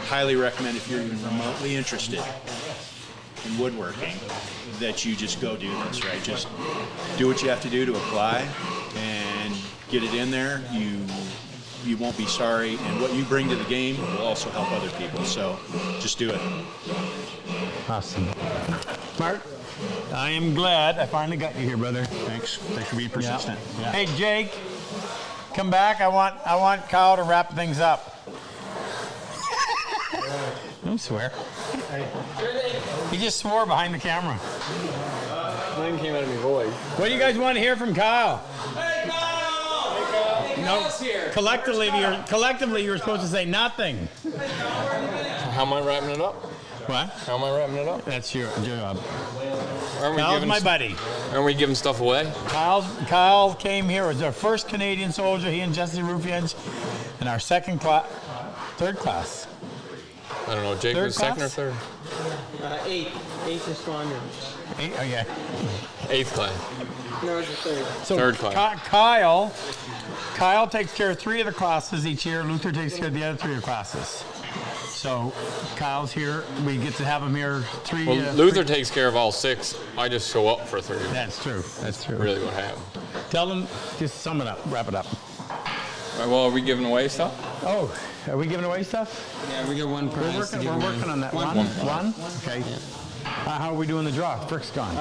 [SPEAKER 19] Highly recommend if you're even remotely interested in woodworking that you just go do this, right? Just do what you have to do to apply and get it in there. You won't be sorry, and what you bring to the game will also help other people. So just do it.
[SPEAKER 2] Awesome. Mark, I am glad I finally got you here, brother.
[SPEAKER 19] Thanks for being persistent.
[SPEAKER 2] Yeah. Hey, Jake, come back. I want Kyle to wrap things up. Don't swear. He just swore behind the camera.
[SPEAKER 20] Mine came out of my voice.
[SPEAKER 2] What do you guys want to hear from Kyle?
[SPEAKER 20] Hey, Kyle!
[SPEAKER 2] No, collectively, you're supposed to say nothing.
[SPEAKER 20] How am I wrapping it up?
[SPEAKER 2] What?
[SPEAKER 20] How am I wrapping it up?
[SPEAKER 2] That's your job.
[SPEAKER 20] Kyle's
[SPEAKER 2] my buddy.
[SPEAKER 20] Aren't we giving stuff away?
[SPEAKER 2] Kyle came here as our first Canadian soldier, he and Jesse Rufians, in our third class.
[SPEAKER 20] I don't know, Jake
[SPEAKER 2] Third
[SPEAKER 20] was second or
[SPEAKER 2] class?
[SPEAKER 20] third?
[SPEAKER 3] 8th is stronger.
[SPEAKER 2] 8, oh yeah.
[SPEAKER 20] 8th class.
[SPEAKER 3] No, it's a 3rd.
[SPEAKER 2] So
[SPEAKER 20] Third class.
[SPEAKER 2] Kyle takes care of 3 of the classes each year. Luther takes care of the other 3 of the classes. So Kyle's here. We get to have him here 3.
[SPEAKER 20] Well, Luther takes care of all 6. I just show up for 3.
[SPEAKER 2] That's true. That's true.
[SPEAKER 20] Really what happened.
[SPEAKER 2] Tell them, just sum it up, wrap it up.
[SPEAKER 20] All right, well, are we giving away stuff?
[SPEAKER 2] Oh, are we giving away stuff?
[SPEAKER 10] Yeah, we got one prize.
[SPEAKER 2] We're working on that. One? Okay.
[SPEAKER 10] Yeah.
[SPEAKER 2] How are we doing the draw? Frick's gone.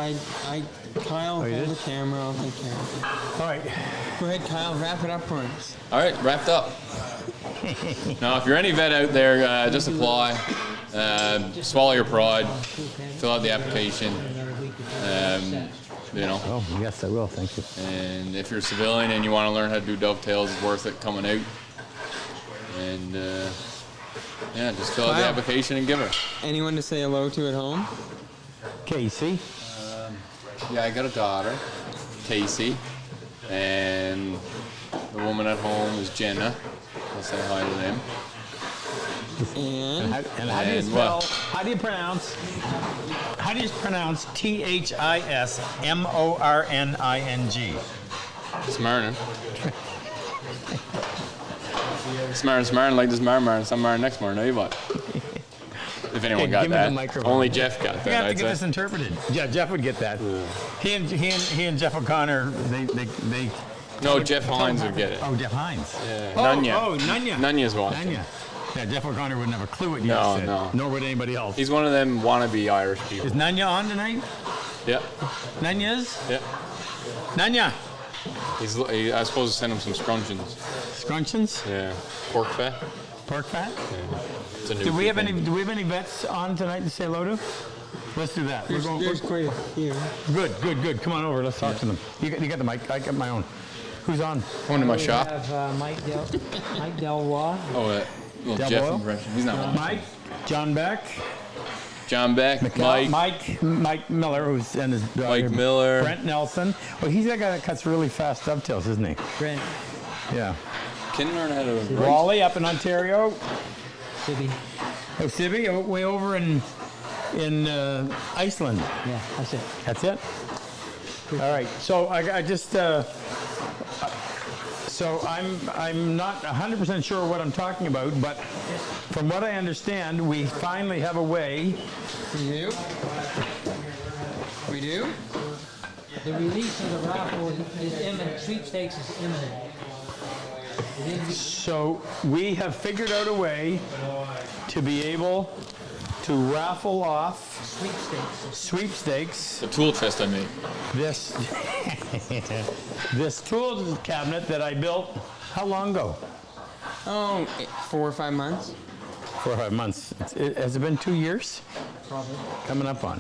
[SPEAKER 10] Kyle,
[SPEAKER 2] Oh, you
[SPEAKER 10] hold
[SPEAKER 2] did?
[SPEAKER 10] the camera. I'll take care of it.
[SPEAKER 2] All right.
[SPEAKER 10] Go ahead, Kyle. Wrap it up for us.
[SPEAKER 20] All right, wrapped up. Now, if you're any vet out there, just apply. Swallow your pride. Fill out the application.
[SPEAKER 2] Oh, yes, I will. Thank you.
[SPEAKER 20] And if you're a civilian and you want to learn how to do dovetails, it's worth it coming out. And just fill out the application and give her.
[SPEAKER 10] Anyone to say hello to at home?
[SPEAKER 2] Casey.
[SPEAKER 20] Yeah, I got a daughter, Casey, and the woman at home is Jenna. I'll say hi to them.
[SPEAKER 10] And
[SPEAKER 2] how do you spell? How do you pronounce how do you pronounce Thismorning?
[SPEAKER 20] Smarnin. Smarnin like this Marn, some Marn next morning. You what? If anyone
[SPEAKER 2] Hey,
[SPEAKER 20] got
[SPEAKER 2] give me
[SPEAKER 20] that.
[SPEAKER 2] the microphone.
[SPEAKER 20] Only Jeff got
[SPEAKER 2] We
[SPEAKER 20] that.
[SPEAKER 2] have to
[SPEAKER 20] I'd
[SPEAKER 2] get
[SPEAKER 20] say.
[SPEAKER 2] this interpreted. Yeah, Jeff would get that. He and Jeff O'Connor, they.
[SPEAKER 20] No, Jeff Hines would get it.
[SPEAKER 2] Oh, Jeff Hines.
[SPEAKER 20] Yeah.
[SPEAKER 2] Oh,
[SPEAKER 20] Nunya.
[SPEAKER 2] Oh, Nunya.
[SPEAKER 20] Nunya's watching.
[SPEAKER 2] Nunya. Yeah, Jeff O'Connor wouldn't have a clue what you
[SPEAKER 20] No,
[SPEAKER 2] said.
[SPEAKER 20] no.
[SPEAKER 2] Nor would anybody else.
[SPEAKER 20] He's one of them wannabe Irish people.
[SPEAKER 2] Is Nunya on tonight?
[SPEAKER 20] Yeah.
[SPEAKER 2] Nunya's?
[SPEAKER 20] Yeah.
[SPEAKER 2] Nunya.
[SPEAKER 20] I suppose to send him some scrunchions.
[SPEAKER 2] Scrunchions?
[SPEAKER 20] Yeah. Pork fat.
[SPEAKER 2] Pork fat?
[SPEAKER 20] Yeah. It's a new
[SPEAKER 2] Do we have
[SPEAKER 20] thing.
[SPEAKER 2] any vets on tonight to say hello to? Let's do that.
[SPEAKER 15] There's quite a few.
[SPEAKER 2] Good. Come on over. Let's talk to them. You got the mic. I got my own. Who's on?
[SPEAKER 20] Coming to my
[SPEAKER 15] We
[SPEAKER 20] shop.
[SPEAKER 15] have Mike Delroy.
[SPEAKER 20] Oh, that little
[SPEAKER 2] Del
[SPEAKER 20] Jeff
[SPEAKER 2] Boyle?
[SPEAKER 20] impression. He's not on.
[SPEAKER 2] Mike, John Beck, Mike Miller, who's and his daughter,
[SPEAKER 20] Mike Miller.
[SPEAKER 2] Brent Nelson. Well, he's that guy that cuts really fast dovetails, isn't he?
[SPEAKER 15] Brent.
[SPEAKER 2] Yeah.
[SPEAKER 20] Can learn how to.
[SPEAKER 2] Wally up in Ontario.
[SPEAKER 15] Sibby.
[SPEAKER 2] Oh, Sibby, way over in Iceland.
[SPEAKER 15] Yeah, that's it.
[SPEAKER 2] That's it. All right. So I just. So I'm not 100% sure what I'm talking about, but from what I understand, we finally have a way.
[SPEAKER 15] We do? We do? The release of the raffle is imminent. Sweepstakes is imminent.
[SPEAKER 2] So we have figured out a way to be able to raffle off sweepstakes.
[SPEAKER 20] The tool chest I made.
[SPEAKER 2] This this tool cabinet that I built. How long ago?
[SPEAKER 15] Oh, 4 or 5 months.
[SPEAKER 2] 4 or 5 months. Has it been 2 years?
[SPEAKER 15] Probably.
[SPEAKER 2] Coming up on.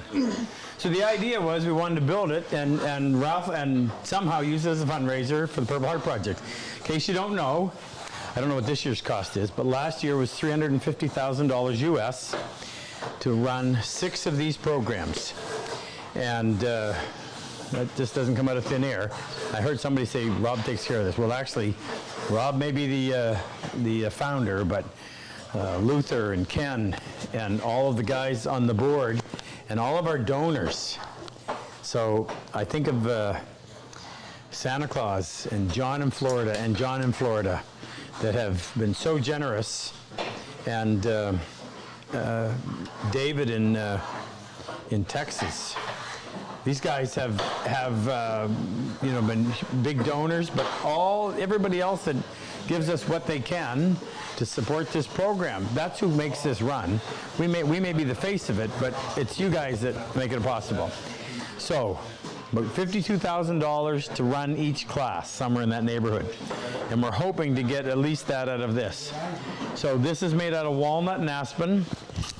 [SPEAKER 2] So the idea was we wanted to build it and raffle and somehow use it as a fundraiser for the Purple Heart Project. In case you don't know, I don't know what this year's cost is, but last year was $350,000 US to run 6 of these programs. And that just doesn't come out of thin air. I heard somebody say Rob takes care of this. Well, actually, Rob may be the founder, but Luther and Ken and all of the guys on the board and all of our donors. So I think of Santa Claus and John in Florida that have been so generous, and David in Texas. These guys have been big donors, but everybody else that gives us what they can to support this program. That's who makes this run. We may be the face of it, but it's you guys that make it possible. So, about $52,000 to run each class, somewhere in that neighborhood. And we're hoping to get at least that out of this. So this is made out of walnut and aspen.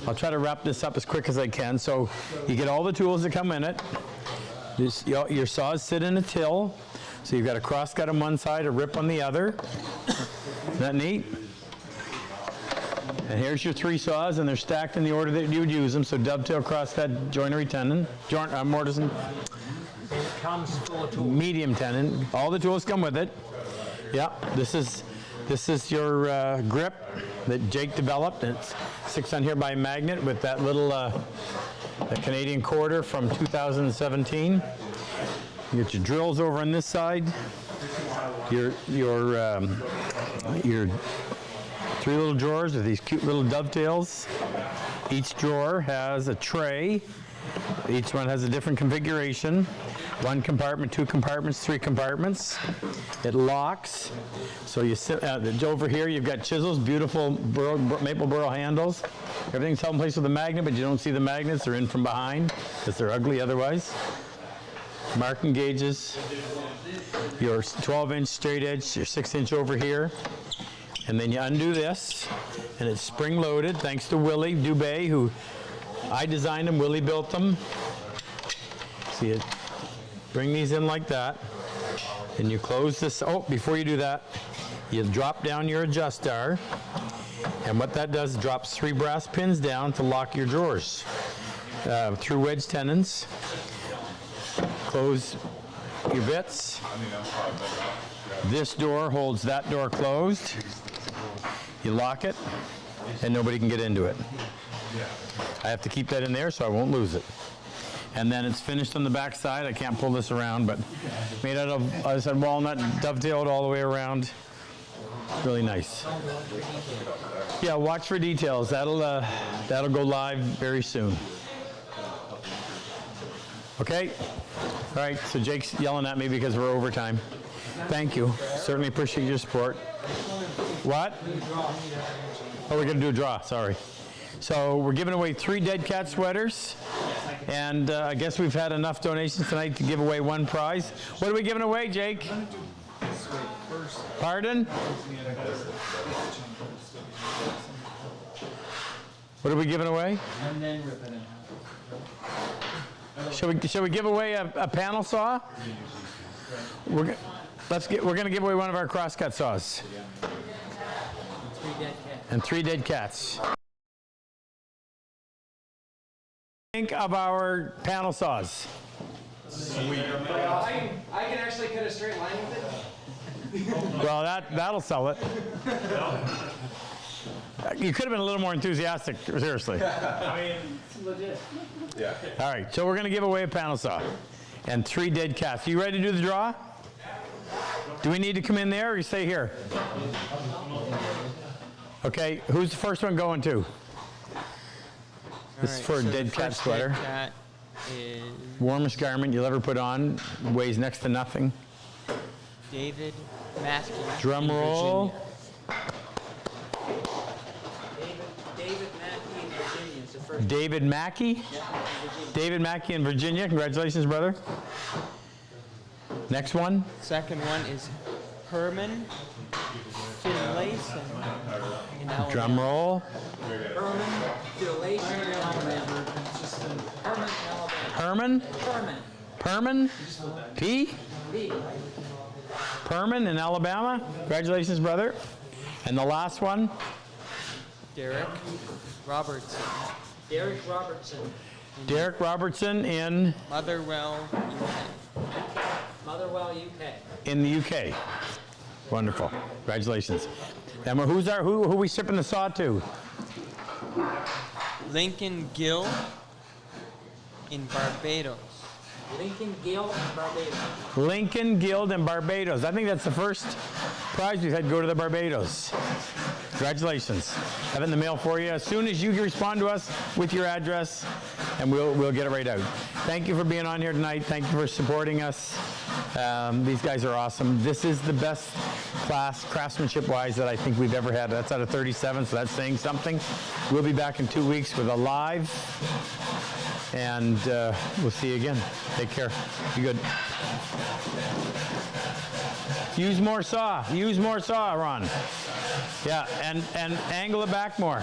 [SPEAKER 2] I'll try to wrap this up as quick as I can. So you get all the tools that come in it. Your saws sit in a till. So you've got a crosscut on one side, a rip on the other. Isn't that neat? And here's your 3 saws, and they're stacked in the order that you would use them. So dovetail, crosscut, joinery tenon, mortise, and
[SPEAKER 15] It comes full of tools.
[SPEAKER 2] medium tenon. All the tools come with it. Yeah, this is your grip that Jake developed. It's 6 on here by magnet with that little that Canadian quarter from 2017. You get your drills over on this side. Your 3 little drawers with these cute little dovetails. Each drawer has a tray. Each one has a different configuration. 1 compartment, 2 compartments, 3 compartments. It locks. So you sit over here, you've got chisels, beautiful maple burl handles. Everything's held in place with a magnet, but you don't see the magnets. They're in from behind because they're ugly otherwise. Marking gauges. Your 12-inch straight edge, your 6-inch over here. And then you undo this, and it's spring-loaded, thanks to Willie Dubé, who I designed them, Willie built them. See it? Bring these in like that, and you close this. Oh, before you do that, you drop down your adjust star, and what that does is drops 3 brass pins down to lock your drawers through wedge tenons. Close your bits. This door holds that door closed. You lock it, and nobody can get into it. I have to keep that in there so I won't lose it. And then it's finished on the back side. I can't pull this around, but made out of, as I said, walnut, dovetailed all the way around. Really nice. Yeah, watch for details. That'll go live very soon. Okay? All right, so Jake's yelling at me because we're overtime. Thank you. Certainly appreciate your support. What? Oh, we're going to do a draw, sorry. So we're giving away 3 Dead Cat sweaters, and I guess we've had enough donations tonight to give away 1 prize. What are we giving away, Jake? Pardon? What are we giving away?
[SPEAKER 3] And then rip it in half.
[SPEAKER 2] Shall we give away a panel saw? We're going to give away one of our crosscut saws.
[SPEAKER 3] 3 dead cats.
[SPEAKER 2] And 3 dead cats. Think of our panel saws.
[SPEAKER 10] I can actually cut a straight line with it.
[SPEAKER 2] Well, that'll sell it. You could have been a little more enthusiastic, seriously.
[SPEAKER 10] I mean, it's legit.
[SPEAKER 2] Yeah. All right, so we're going to give away a panel saw and 3 dead cats. You ready to do the draw? Do we need to come in there or you stay here? Okay, who's the first one going to? This is for a dead cat sweater.
[SPEAKER 3] Dead cat is
[SPEAKER 2] Warmest garment you'll ever put on. Weighs next to nothing.
[SPEAKER 3] David Maskey.
[SPEAKER 2] Drum roll.
[SPEAKER 3] David Mackey in Virginia is the first.
[SPEAKER 2] David Mackey? David Mackey in Virginia. Congratulations, brother. Next one.
[SPEAKER 3] Second one is Herman Finlayson in Alabama.
[SPEAKER 2] Drum roll.
[SPEAKER 3] Herman Finlayson in Alabama. Herman in Alabama.
[SPEAKER 2] Herman?
[SPEAKER 3] Herman.
[SPEAKER 2] Perman? P? Perman in Alabama. Congratulations, brother. And the last one.
[SPEAKER 3] Derek Robertson. Derek Robertson.
[SPEAKER 2] Derek Robertson in?
[SPEAKER 3] Motherwell, UK. Motherwell, UK.
[SPEAKER 2] In the UK. Wonderful. Congratulations. And who are we shipping the saw to?
[SPEAKER 3] Lincoln Gill in Barbados. Lincoln Gill in Barbados.
[SPEAKER 2] Lincoln Guild in Barbados. I think that's the first prize we've had go to the Barbados. Congratulations. Have it in the mail for you as soon as you respond to us with your address, and we'll get it right out. Thank you for being on here tonight. Thank you for supporting us. These guys are awesome. This is the best class, craftsmanship-wise, that I think we've ever had. That's out of 37, so that's saying something. We'll be back in 2 weeks with a live, and we'll see you again. Take care. Be good. Use more saw. Use more saw, Ron. Yeah, and angle it back more.